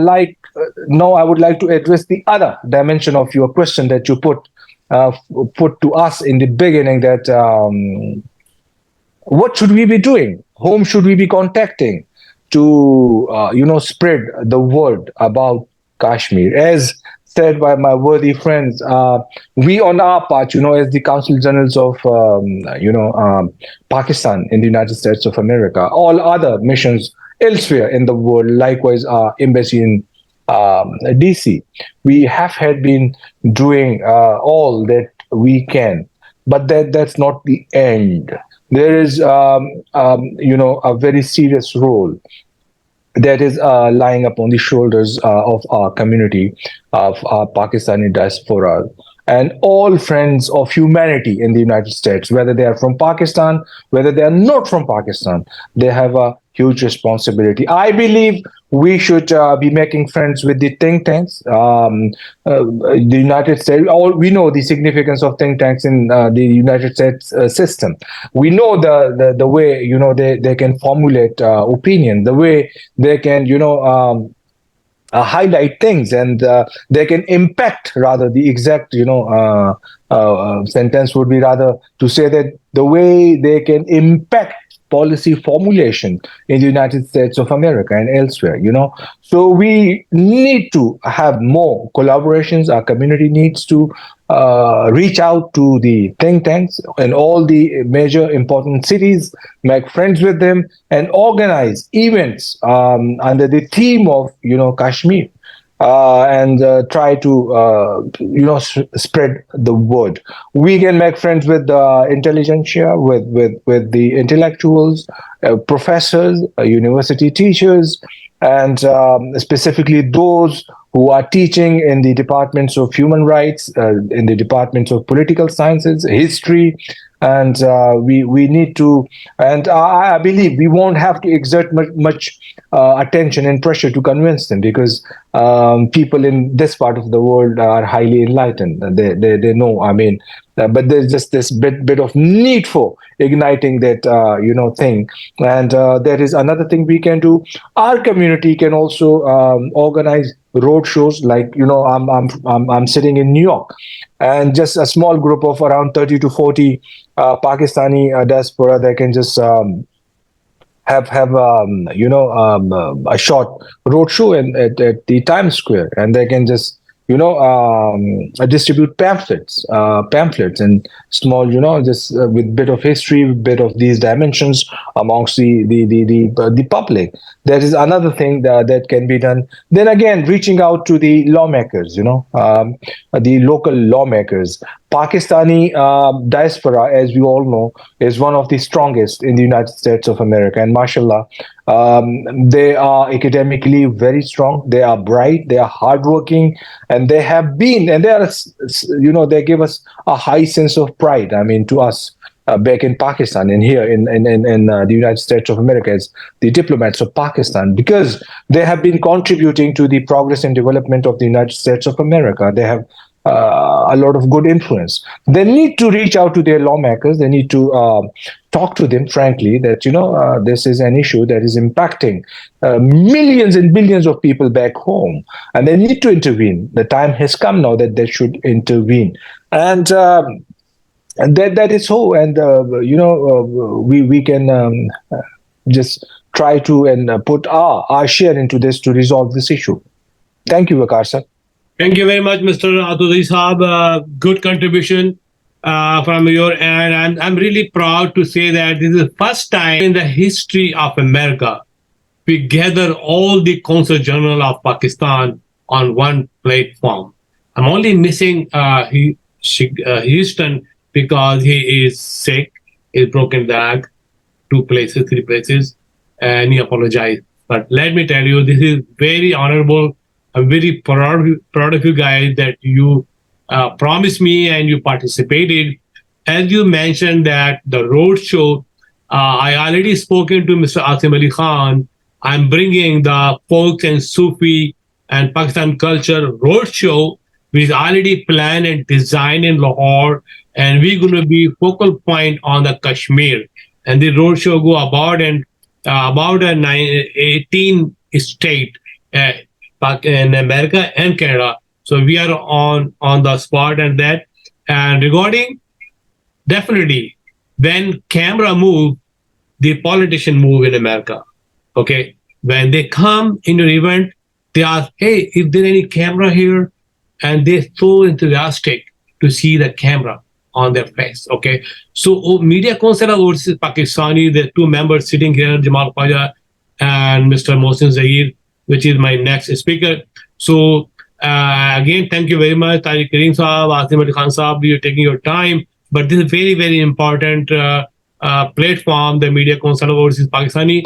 Speaker 1: would like to address the other dimension of your question that you put to us in the beginning. That what should we be doing? Whom should we be contacting to spread the word about Kashmir? As said by my worthy friends, we on our part, as the Consul Generals of Pakistan in the United States of America, all other missions elsewhere in the world, likewise our embassy in DC, we have had been doing all that we can, but that's not the end. There is a very serious role that is lying upon the shoulders of our community, of our Pakistani diaspora, and all friends of humanity in the United States, whether they are from Pakistan, whether they are not from Pakistan, they have a huge responsibility. I believe we should be making friends with the think tanks. The United States, we know the significance of think tanks in the United States system. We know the way they can formulate opinion, the way they can highlight things, and they can impact. Rather, the exact sentence would be rather to say that the way they can impact policy formulation in the United States of America and elsewhere. So we need to have more collaborations. Our community needs to reach out to the think tanks in all the major important cities, make friends with them, and organize events under the theme of Kashmir. and try to spread the word. We can make friends with the intelligentsia, with the intellectuals, professors, university teachers, and specifically those who are teaching in the departments of human rights, in the departments of political sciences, history, and we need to. And I believe we won't have to exert much attention and pressure to convince them, because people in this part of the world are highly enlightened. They know. I mean, but there's just this bit of need for igniting that thing. And there is another thing we can do. Our community can also organize road shows. Like, I'm sitting in New York, and just a small group of around 30 to 40 Pakistani diaspora, they can just have a short road show at the Times Square, and they can just distribute pamphlets and small, just with bit of history, bit of these dimensions amongst the public. There is another thing that can be done. Then again, reaching out to the lawmakers, the local lawmakers. Pakistani diaspora, as we all know, is one of the strongest in the United States of America, and mashallah, they are academically very strong. They are bright. They are hardworking, and they have been, and they are, they give us a high sense of pride. I mean, to us. Back in Pakistan and here in the United States of America, as the diplomats of Pakistan, because they have been contributing to the progress and development of the United States of America. They have a lot of good influence. They need to reach out to their lawmakers. They need to talk to them frankly that this is an issue that is impacting millions and billions of people back home, and they need to intervene. The time has come now that they should intervene, and that is so. And we can just try to and put our share into this to resolve this issue. Thank you, Waqar sir.
Speaker 3: Thank you very much, Mr. Atudi Saab. Good contribution from your end. I'm really proud to say that this is the first time in the history of America we gather all the Consul General of Pakistan on one platform. I'm only missing Houston because he is sick, he's broken leg, 2 places, 3 places, and he apologized. But let me tell you, this is very honorable. I'm very proud of you guys that you promised me and you participated. As you mentioned that the road show, I already spoken to Mr. Asim Ali Khan. I'm bringing the folk and Sufi and Pakistan culture road show, which is already planned and designed in Lahore, and we're going to be focal point on the Kashmir. And the road show go about 18 state in America and Canada. So we are on the spot and that. And regarding, definitely, when camera move, the politician move in America. Okay, when they come in your event, they ask, "Hey, is there any camera here?" And they're so enthusiastic to see the camera on their face. Okay, so Media Council of Overseas Pakistani, the 2 members sitting here, Jamal Khwaja and Mr. Mohsin Zahir, which is my next speaker. So again, thank you very much, Tariq Kareem Saab, Asim Ali Khan Saab, you're taking your time. But this is very, very important platform, the Media Council of Overseas Pakistani,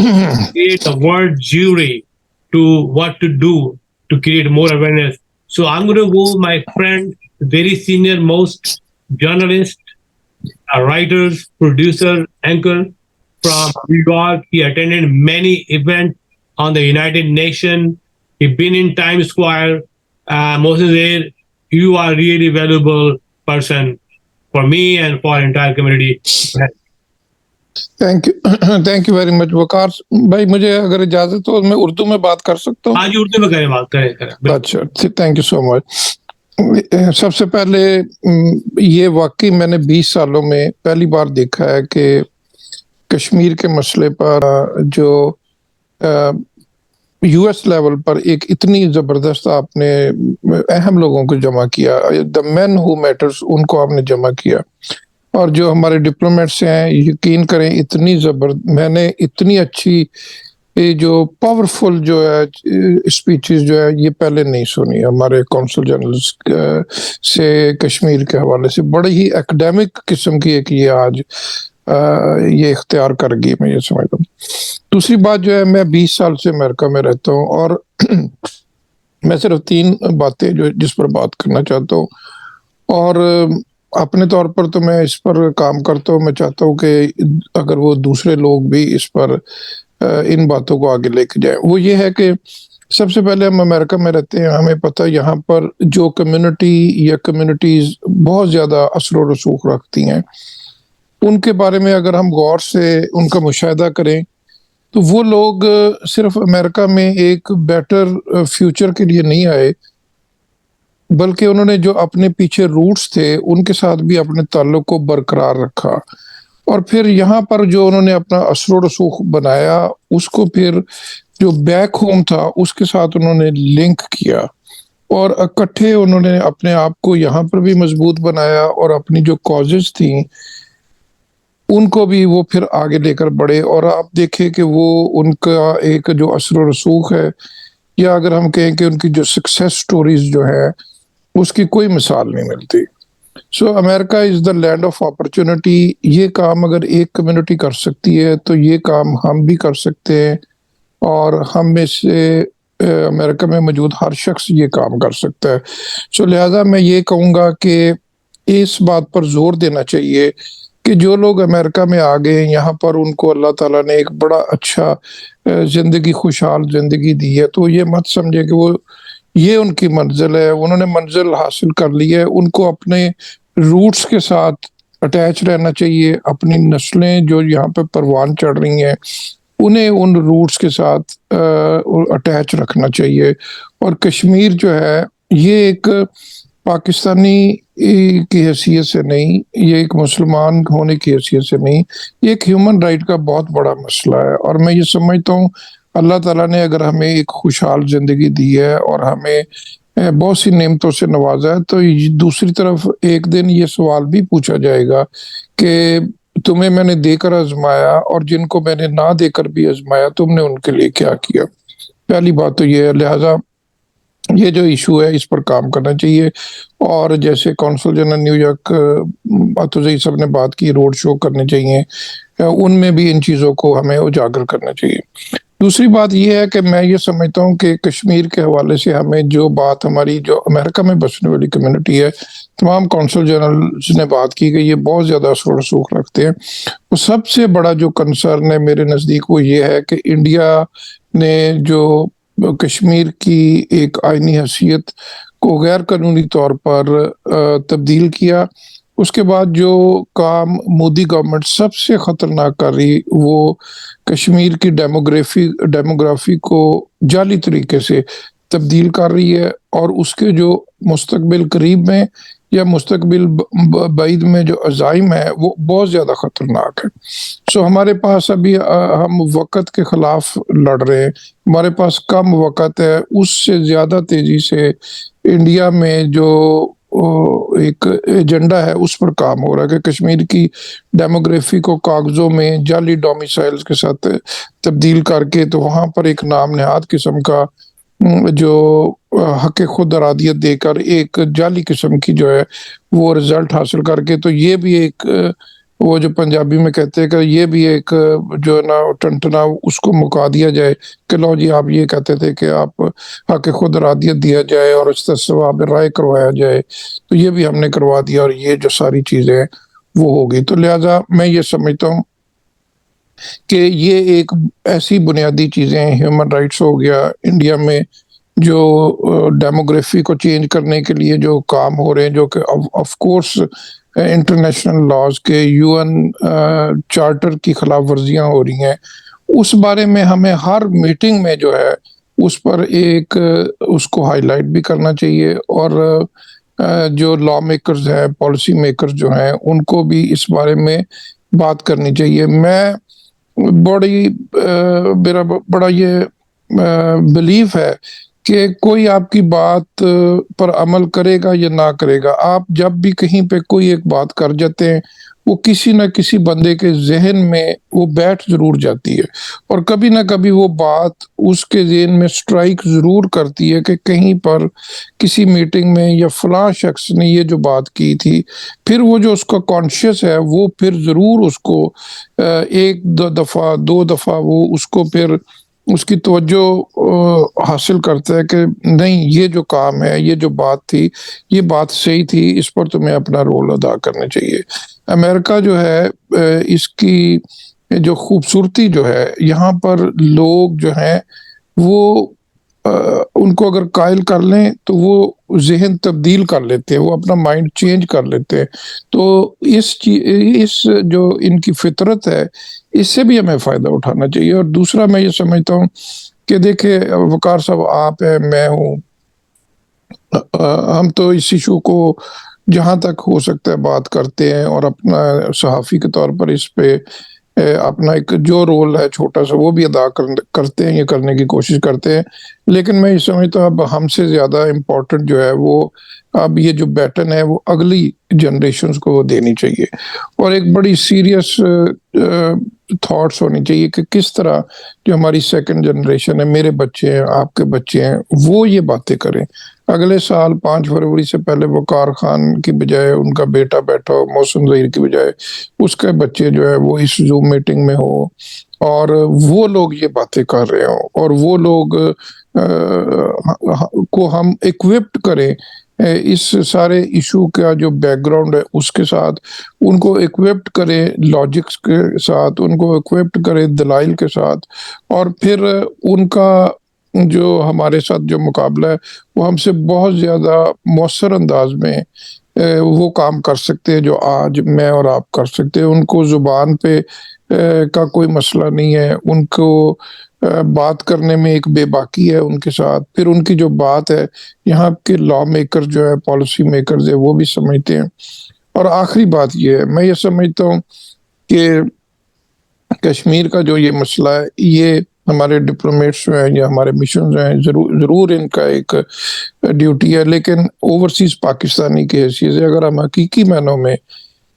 Speaker 3: create a world jury to what to do to create more awareness. So I'm going to go, my friend, very senior most journalist, writers, producer, anchor from New York. He attended many events on the United Nations. He's been in Times Square. Moses, you are really valuable person for me and for entire community.
Speaker 6: Thank you very much Waqar भाई, मुझे अगर इजाजत हो मैं उर्दू में बात कर सकता हूँ?
Speaker 3: हाँ जी, उर्दू में करें बात, करें।
Speaker 6: अच्छा, थैंक यू सो मच। सबसे पहले ये वाकई मैंने 20 सालों में पहली बार देखा है कि कश्मीर के मसले पर जो यूएस लेवल पर एक इतनी जबरदस्त आपने अहम लोगों को जमा किया, द मैन हु मैटर्स, उनको आपने जमा किया। और जो हमारे डिप्लोमेट्स हैं, यकीन करें, मैंने इतनी अच्छी یہ جو پاورفل جو ہے اسپیچز جو ہے یہ پہلے نہیں سنی ہمارے کونسل جنرلز سے کشمیر کے حوالے سے. بڑی ہی اکیڈیمک قسم کی ایک یہ آج یہ اختیار کر گئی, میں یہ سمجھتا ہوں. دوسری بات جو ہے, میں 20 سال سے امریکہ میں رہتا ہوں اور میں صرف 3 باتیں جس پر بات کرنا چاہتا ہوں, اور اپنے طور پر تو میں اس پر کام کرتا ہوں. میں چاہتا ہوں کہ اگر وہ دوسرے لوگ بھی اس پر ان باتوں کو آگے لے کے جائیں. وہ یہ ہے کہ سب سے پہلے ہم امریکہ میں رہتے ہیں, ہمیں پتہ یہاں پر جو کمیونٹی یا کمیونٹیز بہت زیادہ اثر و رسوخ رکھتی ہیں, ان کے بارے میں اگر ہم غور سے ان کا مشاہدہ کریں تو وہ لوگ صرف امریکہ میں ایک بیٹر فیوچر کے لیے نہیں آئے, بلکہ انہوں نے جو اپنے پیچھے روٹس تھے ان کے ساتھ بھی اپنے تعلق کو برقرار رکھا, اور پھر یہاں پر جو انہوں نے اپنا اثر و رسوخ بنایا اس کو پھر جو بیک ہوم تھا اس کے ساتھ انہوں نے لنک کیا, اور اکٹھے انہوں نے اپنے آپ کو یہاں پر بھی مضبوط بنایا, اور اپنی جو کازز تھیں ان کو بھی وہ پھر آگے لے کر بڑھے. اور آپ دیکھیں کہ وہ ان کا ایک جو اثر و رسوخ ہے, یا اگر ہم کہیں کہ ان کی جو سکسیس سٹوریز جو ہے اس کی کوئی مثال نہیں ملتی. سو امریکہ از دا لینڈ آف اپرچونٹی. یہ کام اگر ایک کمیونٹی کر سکتی ہے تو یہ کام ہم بھی کر سکتے ہیں, اور ہم میں سے امریکہ میں موجود ہر شخص یہ کام کر سکتا ہے. سو لہٰذا میں یہ کہوں گا کہ اس بات پر زور دینا چاہیے کہ جو لوگ امریکہ میں آ گئے ہیں یہاں پر, ان کو اللہ تعالیٰ نے ایک بڑا اچھا زندگی, خوشحال زندگی دی ہے, تو یہ مت سمجھے کہ وہ یہ ان کی منزل ہے, انہوں نے منزل حاصل کر لی ہے. ان کو اپنے روٹس کے ساتھ اٹیچ رہنا چاہیے. اپنی نسلیں جو یہاں پہ پروان چڑھ رہی ہیں انہیں ان روٹس کے ساتھ اٹیچ رکھنا چاہیے. اور کشمیر جو ہے یہ ایک پاکستانی کی حیثیت سے نہیں, یہ ایک مسلمان ہونے کی حیثیت سے نہیں, یہ ایک ہیومن رائٹ کا بہت بڑا مسئلہ ہے. اور میں یہ سمجھتا ہوں اللہ تعالیٰ نے اگر ہمیں ایک خوشحال زندگی دی ہے اور ہمیں بہت سی نعمتوں سے نوازا ہے, تو دوسری طرف ایک دن یہ سوال بھی پوچھا جائے گا کہ تمہیں میں نے دے کر آزمایا, اور جن کو میں نے نہ دے کر بھی آزمایا تم نے ان کے لیے کیا کیا. پہلی بات تو یہ ہے. لہٰذا یہ جو ایشو ہے اس پر کام کرنا چاہیے. اور جیسے کونسل جنرل نیو یارک اتوزئی صاحب نے بات کی, روڈ شو کرنے چاہیے, ان میں بھی ان چیزوں کو ہمیں اجاگر کرنا چاہیے. دوسری بات یہ ہے کہ میں یہ سمجھتا ہوں کہ کشمیر کے حوالے سے ہمیں جو بات ہماری جو امریکہ میں بسنے والی کمیونٹی ہے, تمام کونسل جنرلز نے بات کی کہ یہ بہت زیادہ اثر و رسوخ رکھتے ہیں, وہ سب سے بڑا جو کنسرن ہے میرے نزدیک وہ یہ ہے کہ انڈیا نے جو کشمیر کی ایک آئینی حیثیت کو غیر قانونی طور پر تبدیل کیا, اس کے بعد جو کام مودی گورنمنٹ سب سے خطرناک کر رہی وہ کشمیر کی ڈیموگرافی کو جعلی طریقے سے تبدیل کر رہی ہے, اور اس کے جو مستقبل قریب میں یا مستقبل بعید میں جو عزائم ہے وہ بہت زیادہ خطرناک ہے. سو ہمارے پاس ابھی ہم وقت کے خلاف لڑ رہے ہیں, ہمارے پاس کم وقت ہے, اس سے زیادہ تیزی سے انڈیا میں جو ایک ایجنڈا ہے اس پر کام ہو رہا ہے کہ کشمیر کی ڈیموگرافی کو کاغذوں میں جعلی ڈومیسائلز کے ساتھ تبدیل کر کے تو وہاں پر ایک نام نہاد قسم کا جو حق خود ارادیت دے کر ایک جعلی قسم کی جو ہے وہ رزلٹ حاصل کر کے, تو یہ بھی ایک وہ جو پنجابی میں کہتے ہیں کہ یہ بھی ایک جو ہے نا ٹنٹنا اس کو مکا دیا جائے کہ لو جی آپ یہ کہتے تھے کہ آپ حق خود ارادیت دیا جائے اور استصواب رائے کروایا جائے, تو یہ بھی ہم نے کروا دیا, اور یہ جو ساری چیزیں وہ ہوگی. تو لہٰذا میں یہ سمجھتا ہوں کہ یہ ایک ایسی بنیادی چیزیں ہیں, ہیومن رائٹس ہو گیا انڈیا میں, جو ڈیموگرافی کو چینج کرنے کے لیے جو کام ہو رہے ہیں, جو کہ آف کورس انٹرنیشنل لاز کے یو این چارٹر کی خلاف ورزیاں ہو رہی ہیں, اس بارے میں ہمیں ہر میٹنگ میں جو ہے اس پر ایک اس کو ہائی لائٹ بھی کرنا چاہیے, اور جو لا میکرز ہیں, پالیسی میکرز جو ہیں, ان کو بھی اس بارے میں بات کرنی چاہیے. میں میرا بڑا یہ بلیف ہے کہ کوئی آپ کی بات پر عمل کرے گا یا نہ کرے گا, آپ جب بھی کہیں پہ کوئی ایک بات کر جاتے ہیں وہ کسی نہ کسی بندے کے ذہن میں وہ بیٹھ ضرور جاتی ہے، اور کبھی نہ کبھی وہ بات اس کے ذہن میں سٹرائک ضرور کرتی ہے کہ کہیں پر کسی میٹنگ میں یا فلاں شخص نے یہ جو بات کی تھی، پھر وہ جو اس کا کانشیس ہے وہ پھر ضرور اس کو ایک دو دفعہ 2 دفعہ وہ اس کو پھر اس کی توجہ حاصل کرتا ہے کہ نہیں، یہ جو کام ہے، یہ جو بات تھی، یہ بات صحیح تھی، اس پر تمہیں اپنا رول ادا کرنا چاہیے۔ امریکہ جو ہے اس کی جو خوبصورتی جو ہے، یہاں پر لوگ جو ہیں وہ ان کو اگر قائل کر لیں تو وہ ذہن تبدیل کر لیتے ہیں، وہ اپنا مائنڈ چینج کر لیتے ہیں۔ تو اس جو ان کی فطرت ہے، اس سے بھی ہمیں فائدہ اٹھانا چاہیے۔ اور دوسرا میں یہ سمجھتا ہوں کہ دیکھیں وقار صاحب، آپ ہیں، میں ہوں، ہم تو اس ایشو کو جہاں تک ہو سکتا ہے بات کرتے ہیں، اور اپنا صحافی کے طور پر اس پہ اپنا ایک جو رول ہے چھوٹا سا وہ بھی ادا کرتے ہیں، یہ کرنے کی کوشش کرتے ہیں۔ لیکن میں یہ سمجھتا ہوں اب ہم سے زیادہ امپورٹنٹ جو ہے وہ اب یہ جو بیٹن ہے وہ اگلی جنریشنز کو دینی چاہیے، اور ایک بڑی سیریس تھاٹس ہونی چاہیے کہ کس طرح جو ہماری سیکنڈ جنریشن ہے، میرے بچے ہیں، آپ کے بچے ہیں، وہ یہ باتیں کریں۔ اگلے سال 5 فروری سے پہلے وقار خان کی بجائے ان کا بیٹا بیٹھا ہو، محسن ظہیر کی بجائے اس کے بچے جو ہے وہ اس زوم میٹنگ میں ہو، اور وہ لوگ یہ باتیں کر رہے ہوں، اور وہ لوگ کو ہم ایکوپڈ کریں اس سارے ایشو کا جو بیک گراؤنڈ ہے اس کے ساتھ، ان کو ایکوپڈ کریں لاجکس کے ساتھ، ان کو ایکوپڈ کریں دلائل کے ساتھ، اور پھر ان کا جو ہمارے ساتھ جو مقابلہ ہے وہ ہم سے بہت زیادہ مؤثر انداز میں وہ کام کر سکتے ہیں جو آج میں اور آپ کر سکتے ہیں۔ ان کو زبان پہ کا کوئی مسئلہ نہیں ہے، ان کو بات کرنے میں ایک بے باکی ہے ان کے ساتھ، پھر ان کی جو بات ہے یہاں کے لا میکر جو ہے، پالیسی میکرز ہے، وہ بھی سمجھتے ہیں۔ اور آخری بات یہ ہے، میں یہ سمجھتا ہوں کہ کشمیر کا جو یہ مسئلہ ہے، یہ ہمارے ڈپلومیٹس جو ہیں یا ہمارے مشن جو ہیں، ضرور ان کا ایک ڈیوٹی ہے، لیکن اوورسیز پاکستانی کی حیثیت سے اگر ہم حقیقی معنوں میں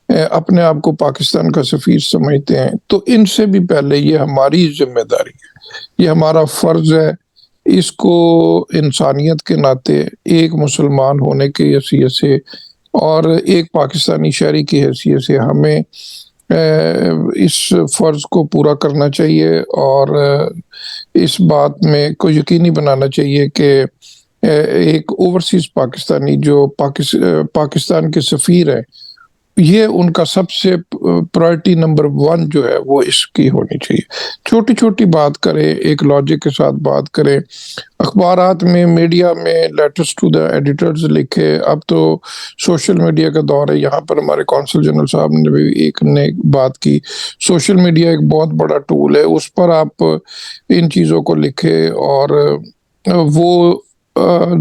Speaker 6: اپنے آپ کو پاکستان کا سفیر سمجھتے ہیں تو ان سے بھی پہلے یہ ہماری ذمہ داری ہے، یہ ہمارا فرض ہے۔ اس کو انسانیت کے ناطے، ایک مسلمان ہونے کی حیثیت سے اور ایک پاکستانی شہری کی حیثیت سے ہمیں اس فرض کو پورا کرنا چاہیے، اور اس بات میں کو یقینی بنانا چاہیے کہ ایک اوورسیز پاکستانی جو پاکستان کے سفیر ہیں، یہ ان کا سب سے پرائرٹی نمبر 1 جو ہے وہ اس کی ہونی چاہیے۔ چھوٹی چھوٹی بات کرے، ایک لاجک کے ساتھ بات کرے، اخبارات میں، میڈیا میں لیٹرز ٹو دا ایڈیٹرز لکھے۔ اب تو سوشل میڈیا کا دور ہے، یہاں پر ہمارے کونسل جنرل صاحب نے بھی ایک نے بات کی، سوشل میڈیا ایک بہت بڑا ٹول ہے، اس پر آپ ان چیزوں کو لکھے اور وہ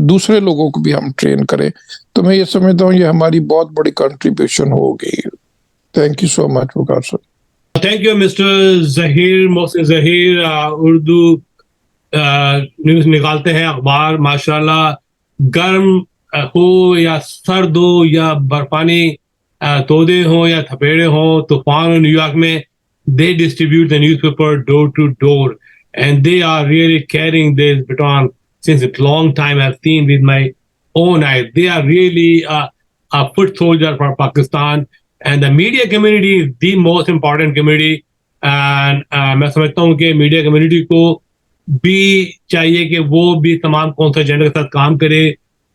Speaker 6: دوسرے لوگوں کو بھی ہم ٹرین کریں، تو میں یہ سمجھتا ہوں یہ ہماری بہت بڑی کنٹریبیوشن ہوگی۔ Thank you so much Waqar صاحب۔
Speaker 3: Thank you mister Zaheer, Mohsin Zaheer. Urdu news نکالتے ہیں، اخبار ماشاءاللہ گرم ہو یا سرد ہو یا برفانی تودے ہوں یا تھپیڑے ہوں، طوفان ہو نیو یارک میں، they distribute the newspaper door to door, and they are really carrying this baton since a long time. I've seen with my own eyes. They are really a foot soldier for Pakistan, and the media community is the most important community. And میں سمجھتا ہوں کہ media community کو بھی چاہیے کہ وہ بھی تمام کانسل کے ساتھ کام کرے.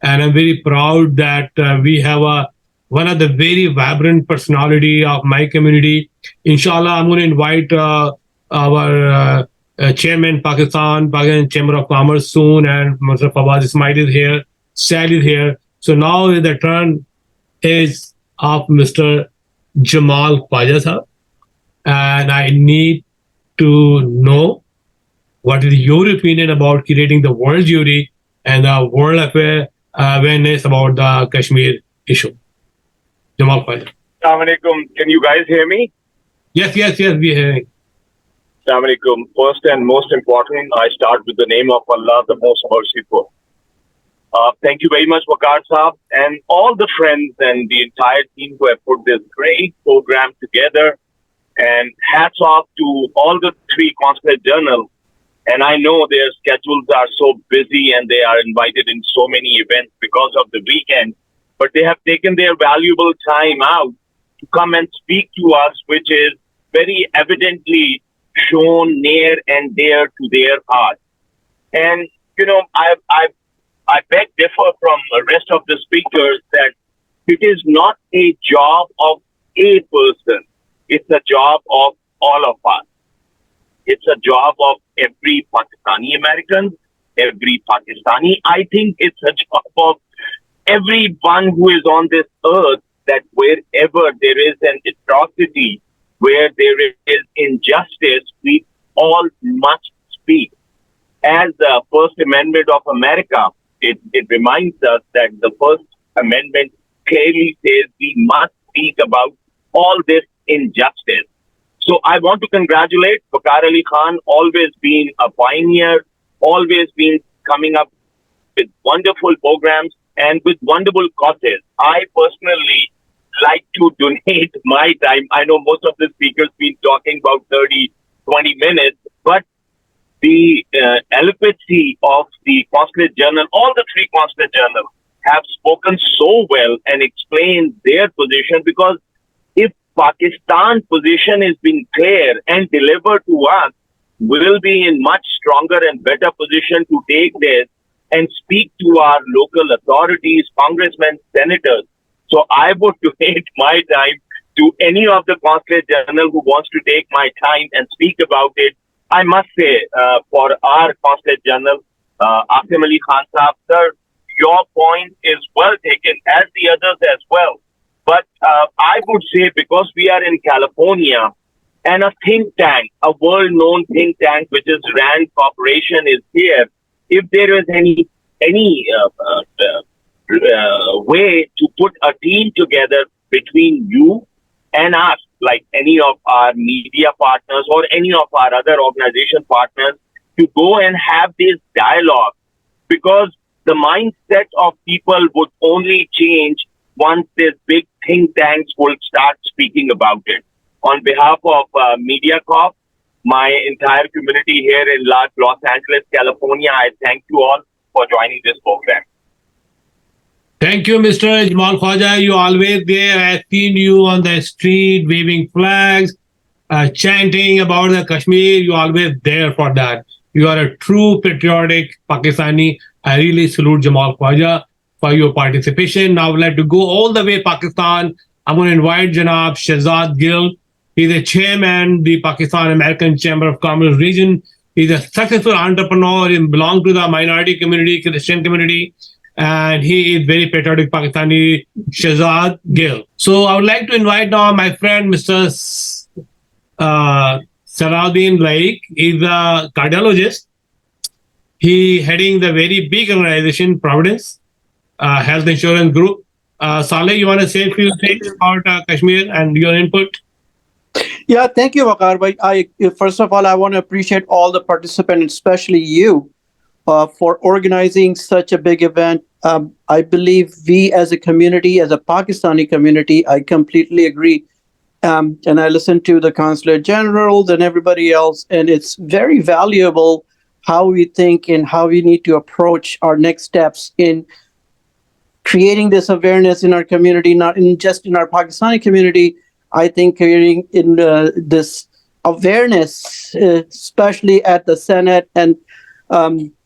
Speaker 3: And I'm very proud that we have one of the very vibrant personality of my community. Inshallah, I'm going to invite our chairman, Pakistan Chamber of Commerce soon, and Mr. Fawaz Ismail is here, Sal is here. So now the turn is of Mr. Jamal Khwaja sahab, and I need to know what is your opinion about creating the world jury and the world awareness about the Kashmir issue. Jamal Khwaja.
Speaker 7: Assalamu alaikum. Can you guys hear me?
Speaker 3: Yes, we are hearing.
Speaker 7: Assalamu alaikum. First and most important, I start with the name of Allah, the most merciful. Thank you very much, Waqar Saab, and all the friends and the entire team who have put this great program together. And hats off to all the three consulate journals. And I know their schedules are so busy and they are invited in so many events because of the weekend, but they have taken their valuable time out to come and speak to us, which is very evidently shown near and dear to their heart. And, I beg differ from the rest of the speakers that it is not a job of a person. It's a job of all of us. It's a job of every Pakistani American, every Pakistani. I think it's a job of everyone who is on this earth, that wherever there is an atrocity, where there is injustice, we all must speak. As the First Amendment of America, it reminds us that the First Amendment clearly says we must speak about all this injustice. So I want to congratulate Waqar Ali Khan, always been a pioneer, always been coming up with wonderful programs and with wonderful causes. I personally like to donate my time. I know most of the speakers been talking about 30, 20 minutes, but the eloquency of the Consulate Journal, all the three Consulate Journals have spoken so well and explained their position, because if Pakistan's position is being clear and delivered to us, we will be in much stronger and better position to take this and speak to our local authorities, congressmen, senators. So I would donate my time to any of the Consulate General who wants to take my time and speak about it. I must say, for our Consulate General, Asim Ali Khan Saab, sir, your point is well taken, as the others as well. But I would say, because we are in California and a think tank, a world-known think tank, which is RAND Corporation, is here, if there is any way to put a team together between you and us, like any of our media partners or any of our other organization partners, to go and have this dialogue, because the mindset of people would only change once these big think tanks will start speaking about it. On behalf of MediaCorp, my entire community here in Los Angeles, California, I thank you all for joining this program.
Speaker 3: Thank you, Mr. Jamal Khwaja. You always there. I've seen you on the street waving flags, chanting about the Kashmir. You always there for that. You are a true patriotic Pakistani. I really salute Jamal Khwaja for your participation. Now I would like to go all the way Pakistan. I'm going to invite Janab Shehzad Gill. He's the chairman, the Pakistan American Chamber of Commerce region. He's a successful entrepreneur. He belongs to the minority community, Christian community. And he is very patriotic Pakistani, Shehzad Gill. So I would like to invite now my friend, Mr. Salahuddin Laik. He's a cardiologist. He heading the very big organization, Providence Health Insurance Group. Saleh, you want to say a few things about Kashmir and your input?
Speaker 8: Yeah, thank you, Waqar. First of all, I want to appreciate all the participants, especially you, for organizing such a big event. I believe we as a community, as a Pakistani community, I completely agree. And I listened to the Consulate Generals and everybody else, and it's very valuable how we think and how we need to approach our next steps in creating this awareness in our community, not just in our Pakistani community. I think creating in this awareness, especially at the Senate and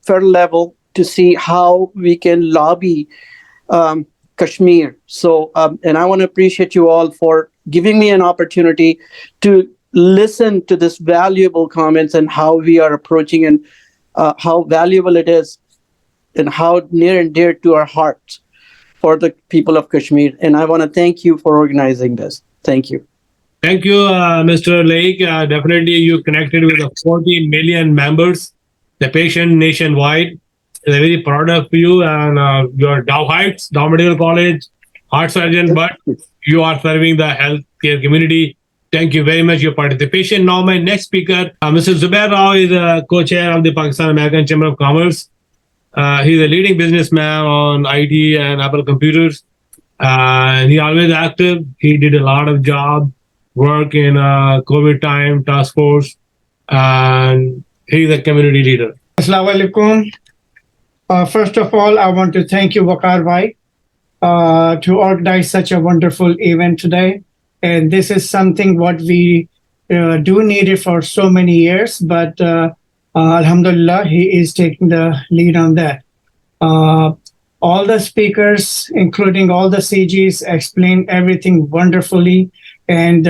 Speaker 8: federal level, to see how we can lobby Kashmir. So, and I want to appreciate you all for giving me an opportunity to listen to this valuable comments and how we are approaching and how valuable it is and how near and dear to our hearts for the people of Kashmir. And I want to thank you for organizing this. Thank you.
Speaker 3: Thank you, Mr. Lake. Definitely you connected with the 40 million members, the patient nationwide. They're very proud of you and your Dow Heights, Dow Medical College, heart surgeon, but you are serving the healthcare community. Thank you very much for your participation. Now my next speaker, Mr. Zubair Rao is a co-chair of the Pakistan American Chamber of Commerce. He's a leading businessman on IT and Apple computers. And he always active. He did a lot of job work in COVID time task force, and he's a community leader.
Speaker 9: Assalamu alaikum. First of all, I want to thank you, Wakar Bhai, to organize such a wonderful event today. And this is something what we do need it for so many years, but Alhamdulillah, he is taking the lead on that. All the speakers, including all the CGs, explained everything wonderfully. And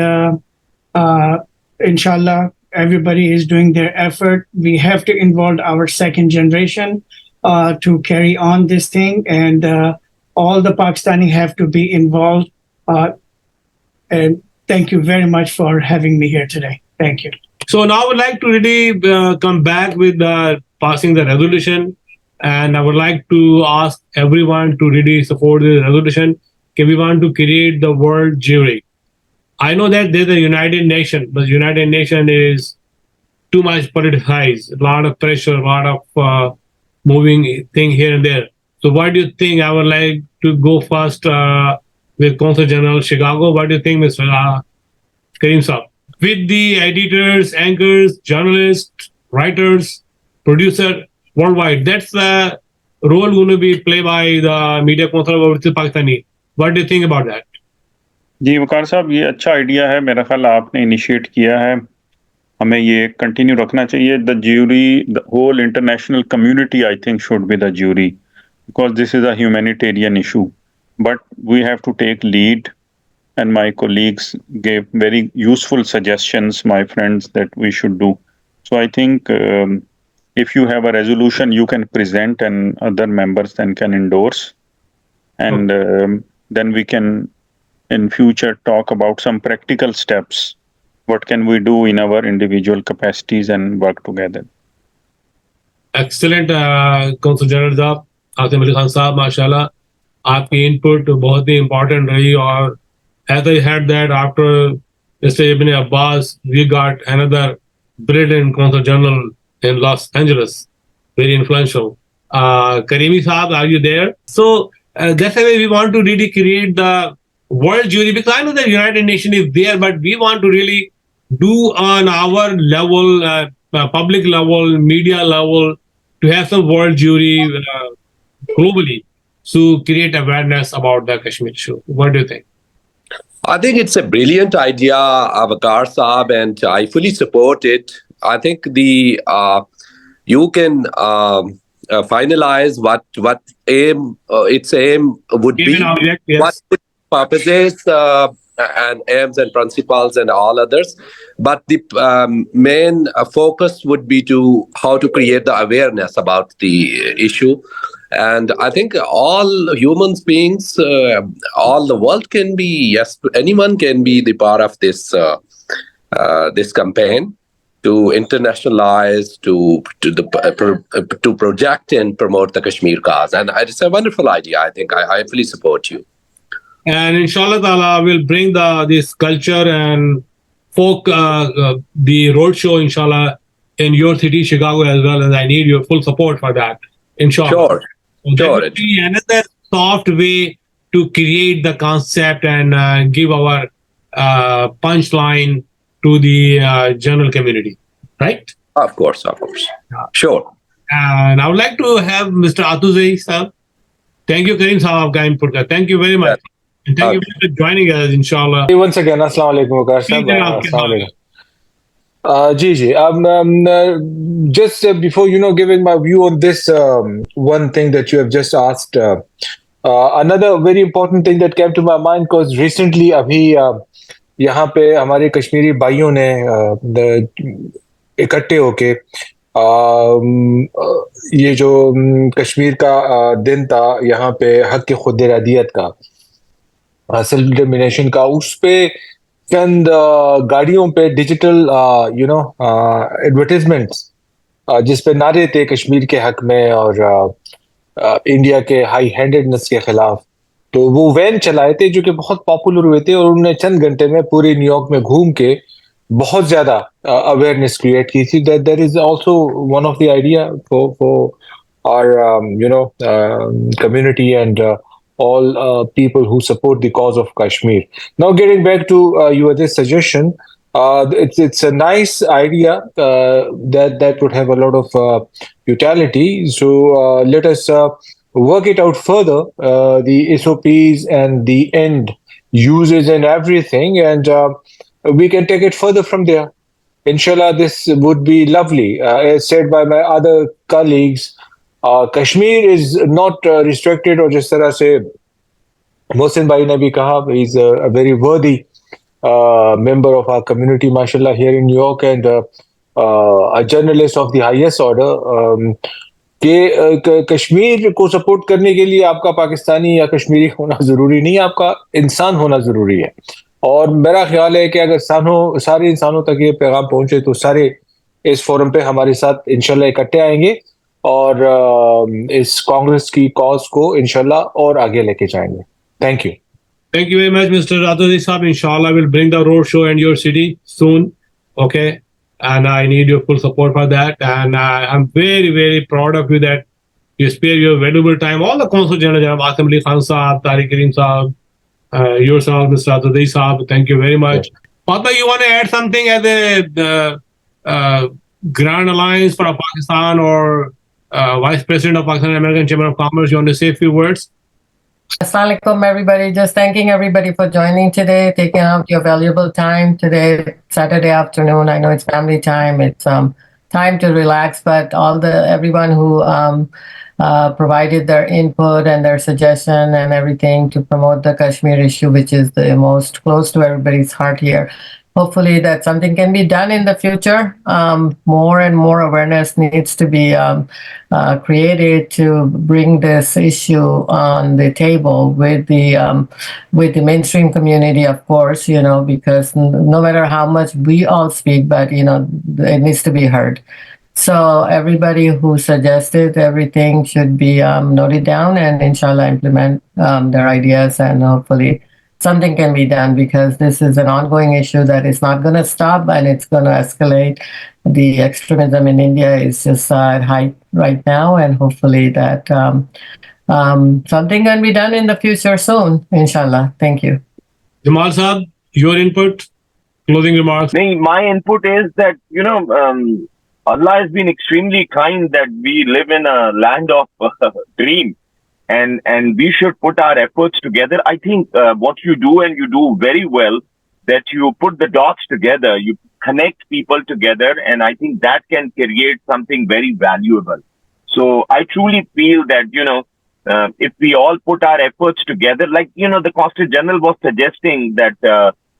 Speaker 9: inshallah, everybody is doing their effort. We have to involve our second generation to carry on this thing. And all the Pakistani have to be involved. And thank you very much for having me here today. Thank you.
Speaker 3: So now I would like to really come back with passing the resolution. And I would like to ask everyone to really support the resolution. Okay, we want to create the world Jewry. I know that there's a United Nation, but United Nation is too much politicized, a lot of pressure, a lot of moving thing here and there. So what do you think? I would like to go first with Consul General Chicago. What do you think, Mr. Karim Saab? With the editors, anchors, journalists, writers, producer worldwide, that's the role going to be played by the Media Council of Overseas Pakistani. What do you think about that?
Speaker 4: जी वकार साहब, ये अच्छा idea है, मेरा ख्याल आपने initiate किया है, हमें ये कंटिन्यू रखना चाहिए. The jury, the whole international community I think should be the jury, because this is a humanitarian issue, but we have to take lead. And my colleagues gave very useful suggestions, my friends, that we should do. So I think if you have a resolution, you can present and other members then can endorse. And then we can in future talk about some practical steps. What can we do in our individual capacities and work together?
Speaker 3: Excellent, Consul General साहब, आसिम अली खान साहब, माशाल्लाह, आपकी input बहुत ही important रही. और as I heard that after Mr. Ibn Abbas, we got another brilliant Consul General in Los Angeles, very influential. Karimi Saab, are you there? So that's why we want to really create the world jury, because I know that United Nations is there, but we want to really do on our level, public level, media level, to have some world jury globally to create awareness about the Kashmir issue. What do you think?
Speaker 5: I think it's a brilliant idea, Avakar Saab, and I fully support it. I think you can finalize what its aim would be,
Speaker 3: Object, yes.
Speaker 5: what purposes and aims and principles and all others. But the main focus would be to how to create the awareness about the issue. And I think all human beings, all the world can be, yes, anyone can be the part of this this campaign to internationalize, to project and promote the Kashmir cause. And it's a wonderful idea. I think I fully support you.
Speaker 3: And inshallah ta'ala will bring this culture and folk, the roadshow, inshallah, in your city, Chicago as well. And I need your full support for that, inshallah.
Speaker 5: Sure.
Speaker 3: So that would be another soft way to create the concept and give our punchline to the general community, right?
Speaker 5: Of course. Sure.
Speaker 3: And I would like to have Mr. Atuzai sir. Thank you, Karim Saab, आपका input का. Thank you very much. And thank you for joining us, inshallah.
Speaker 1: Once again, Assalamu alaikum, Wakar Saab. Assalamu alaikum. Just before giving my view on this one thing that you have just asked, another very important thing that came to my mind, because recently अभी यहाँ पे हमारे कश्मीरी भाइयों ने इकट्ठे होके ये जो कश्मीर का दिन था यहाँ पे हक की खुद इरादियत का, सेल्फ डिटर्मिनेशन का, उस पे चंद गाड़ियों पे डिजिटल एडवर्टाइजमेंट्स जिस पे नारे थे कश्मीर के हक में और इंडिया के हाई हैंडेडनेस के खिलाफ. तो वो वैन चलाए थे जो कि बहुत पॉपुलर हुए थे, और उन्होंने चंद घंटे में पूरे न्यूयॉर्क में घूम के बहुत ज्यादा अवेयरनेस क्रिएट की थी. That is also one of the idea for our community and all people who support the cause of Kashmir. Now, getting back to your this suggestion, it's a nice idea that would have a lot of utility. So let us work it out further, the SOPs and the end uses and everything, and we can take it further from there. Inshallah, this would be lovely. As said by my other colleagues, Kashmir is not restricted, or just तरह से Mohsin Bhai ने भी कहा, he's a very worthy member of our community, mashallah, here in New York, and a journalist of the highest order. कि कश्मीर को support करने के लिए आपका पाकिस्तानी या कश्मीरी होना जरूरी नहीं, आपका इंसान होना जरूरी है. और मेरा ख्याल है कि अगर सारे इंसानों तक ये पैगाम पहुंचे तो सारे इस फोरम पे हमारे साथ इंशाल्लाह इकट्ठे आएंगे और इस कांग्रेस की कॉज को इंशाल्लाह और आगे लेके जाएंगे. Thank you.
Speaker 3: Thank you very much, Mr. Radhodi Saab. Inshallah, we'll bring the road show in your city soon. Okay. And I need your full support for that. And I'm very, very proud of you that you spare your valuable time. All the Consul General, Janab Asim Ali Khan Saab, Tariq Karim Saab, yourself, Mr. Radhodi Saab. Thank you very much. Fatma, you want to add something as the Grand Alliance for Pakistan or Vice President of Pakistan American Chamber of Commerce? You want to say a few words?
Speaker 10: Assalamu alaikum, everybody. Just thanking everybody for joining today, taking out your valuable time today, Saturday afternoon. I know it's family time. It's time to relax, but everyone who provided their input and their suggestion and everything to promote the Kashmir issue, which is the most close to everybody's heart here. Hopefully that something can be done in the future. More and more awareness needs to be created to bring this issue on the table with the mainstream community, of course, because no matter how much we all speak, but, it needs to be heard. So everybody who suggested everything should be noted down and inshallah implement their ideas, and hopefully something can be done, because this is an ongoing issue that is not going to stop and it's going to escalate. The extremism in India is just at height right now, and hopefully that something can be done in the future soon, inshallah. Thank you.
Speaker 3: Jamal Saab, your input, closing remarks.
Speaker 7: My input is that, Allah has been extremely kind that we live in a land of dream. And we should put our efforts together. I think what you do, and you do very well, that you put the dots together, you connect people together, and I think that can create something very valuable. So I truly feel that, if we all put our efforts together, like, the Consul General was suggesting that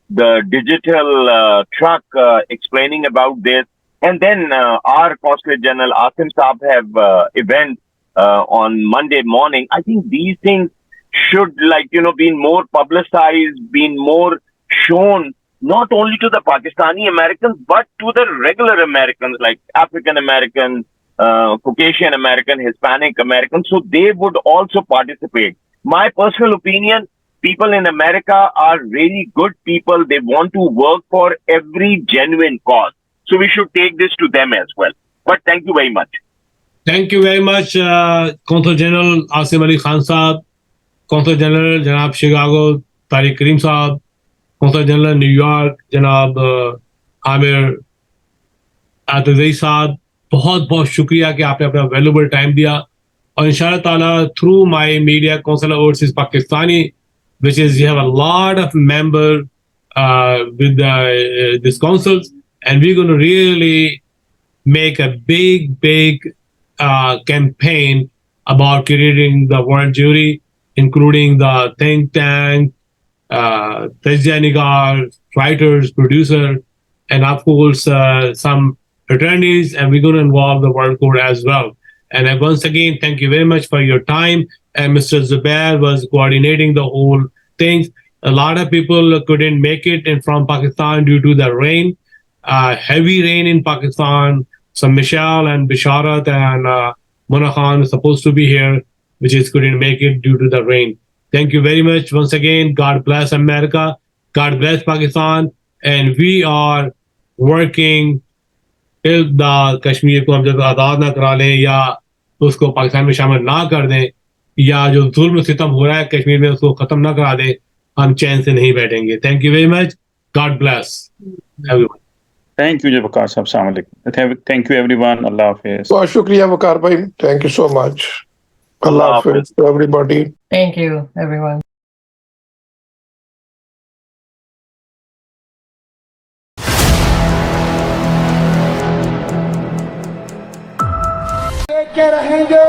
Speaker 7: the digital truck explaining about this, and then our Consul General Asim Saab have event on Monday morning. I think these things should, be more publicized, been more shown, not only to the Pakistani Americans, but to the regular Americans, like African American, Caucasian American, Hispanic American, so they would also participate. My personal opinion, people in America are really good people. They want to work for every genuine cause. So we should take this to them as well. But thank you very much.
Speaker 3: Thank you very much, Consul General Asim Ali Khan Saab, Consul General Janab Chicago Tariq Karim Saab, Consul General New York Janab Amir Adazai Saab. बहुत बहुत शुक्रिया कि आपने अपना valuable time दिया, और इंशाल्लाह ताला through my media council overseas Pakistani, which is you have a lot of member with these councils, and we're going to really make a big campaign about creating the world jury, including the think tank, Tajzia Nigar, writers, producer, and of course some attorneys, and we're going to involve the World Court as well. And once again, thank you very much for your time. And Mr. Zubair was coordinating the whole thing. A lot of people couldn't make it in from Pakistan due to the rain, heavy rain in Pakistan. So Michelle and Bisharat and Mona Khan is supposed to be here, which is couldn't make it due to the rain. Thank you very much once again. God bless America. God bless Pakistan. And we are working till the Kashmir को हम जब आज़ाद ना करा लें या उसको पाकिस्तान में शामिल ना कर दें, या जो जुल्म सितम हो रहा है कश्मीर में उसको खत्म ना करा दें, हम चैन से नहीं बैठेंगे। Thank you very much, God bless everyone.
Speaker 4: Thank you ji Waqar sahab, अस्सलाम वालेकुम, थैंक यू एवरीवन, अल्लाह हाफिज।
Speaker 6: बहुत शुक्रिया वकार भाई, thank you so much, Allah हाफिज एवरीबॉडी।
Speaker 10: Thank you, everyone.
Speaker 11: लेके रहेंगे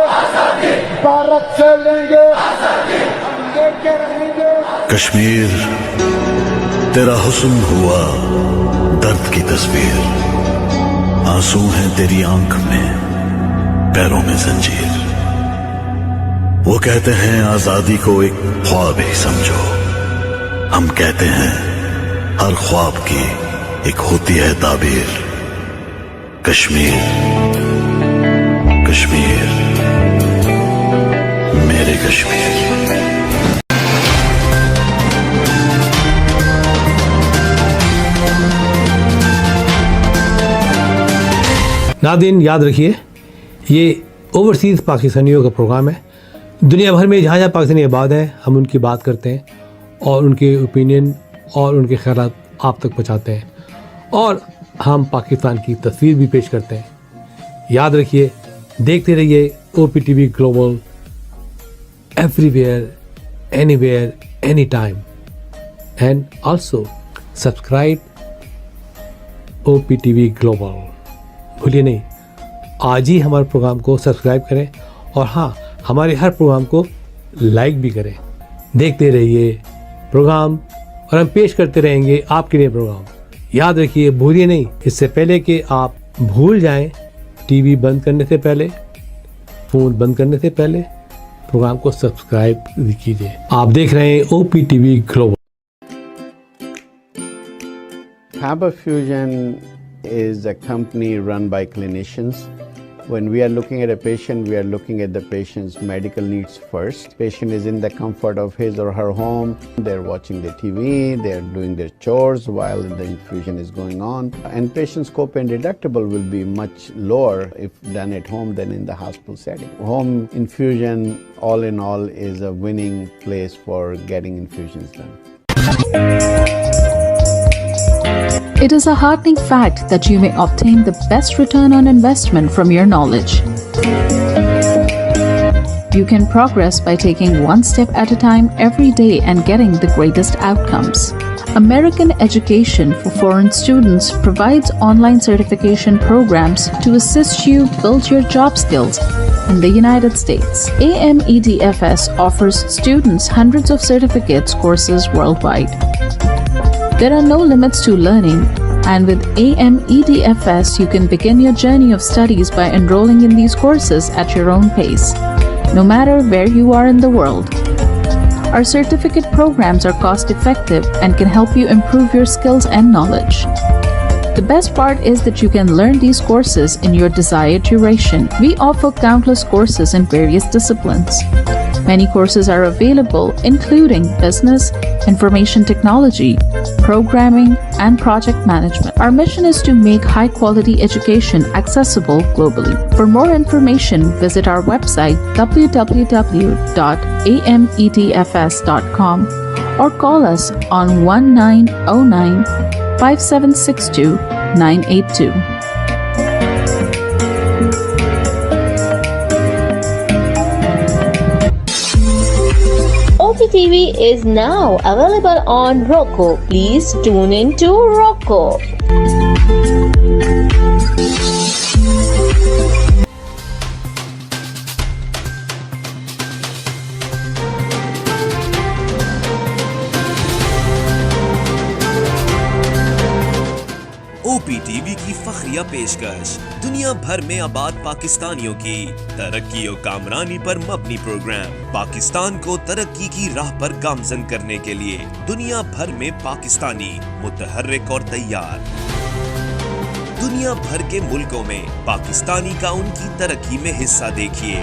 Speaker 11: भारत से लेंगे, लेके रहेंगे
Speaker 2: कश्मीर तेरा हुस्न हुआ दर्द की तस्वीर, आंसू हैं तेरी आंख में, पैरों में जंजीर। वो कहते हैं आजादी को एक ख्वाब ही समझो, हम कहते हैं हर ख्वाब की एक होती है ताबीर। कश्मीर, कश्मीर, मेरे कश्मीर।
Speaker 12: नाज़रीन याद रखिए, ये ओवरसीज़ पाकिस्तानियों का प्रोग्राम है। दुनिया भर में जहाँ जहाँ पाकिस्तानी आबाद हैं, हम उनकी बात करते हैं और उनके ओपिनियन और उनके ख्यालात आप तक पहुँचाते हैं, और हम पाकिस्तान की तस्वीर भी पेश करते हैं। याद रखिए, देखते रहिए OpTv global, everywhere, anywhere, any time, and also subscribe OpTv global. भूलिए नहीं, आज ही हमारे प्रोग्राम को सब्सक्राइब करें, और हाँ, हमारे हर प्रोग्राम को लाइक भी करें। देखते रहिए प्रोग्राम, और हम पेश करते रहेंगे आपके लिए प्रोग्राम। याद रखिए, भूलिए नहीं, इससे पहले कि आप भूल जाएं, टीवी बंद करने से पहले, फ़ोन बंद करने से पहले प्रोग्राम को सब्सक्राइब कीजिए। आप देख रहे हैं OpTv global.
Speaker 13: Harbor Fusion is a company run by clinicians. When we are looking at a patient, we are looking at the patient's medical needs first. Patient is in the comfort of his or her home. They're watching the TV, they're doing their chores while the infusion is going on. And patient's copay and deductible will be much lower if done at home than in the hospital setting. Home infusion, all in all, is a winning place for getting infusions done.
Speaker 14: It is a heartening fact that you may obtain the best return on investment from your knowledge. You can progress by taking one step at a time every day and getting the greatest outcomes. American Education for Foreign Students provides online certification programs to assist you build your job skills in the United States. AMEDFS offers students hundreds of certificates courses worldwide. There are no limits to learning, and with AMEDFS, you can begin your journey of studies by enrolling in these courses at your own pace, no matter where you are in the world. Our certificate programs are cost-effective and can help you improve your skills and knowledge. The best part is that you can learn these courses in your desired duration. We offer countless courses in various disciplines. Many courses are available, including business, information technology, programming, and project management. Our mission is to make high-quality education accessible globally. For more information, visit our website www.amedfs.com or call us on 1909-5762-982.
Speaker 15: OpTv is now available on Roku. Please tune in to Roku.
Speaker 16: OpTv की फखरिया पेशकश दुनिया भर में आबाद पाकिस्तानियों की तरक्की और कामरानी पर मबनी प्रोग्राम। पाकिस्तान को तरक्की की राह पर गामजन करने के लिए दुनिया भर में पाकिस्तानी मुतहर्रिक और तैयार। दुनिया भर के मुल्कों में पाकिस्तानी का उनकी तरक्की में हिस्सा देखिए।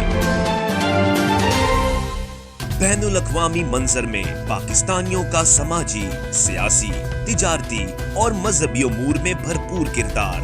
Speaker 16: बैनुल अक़वामी मंजर में पाकिस्तानियों का समाजी, सियासी, तिजारती और मजहबी उमूर में भरपूर किरदार।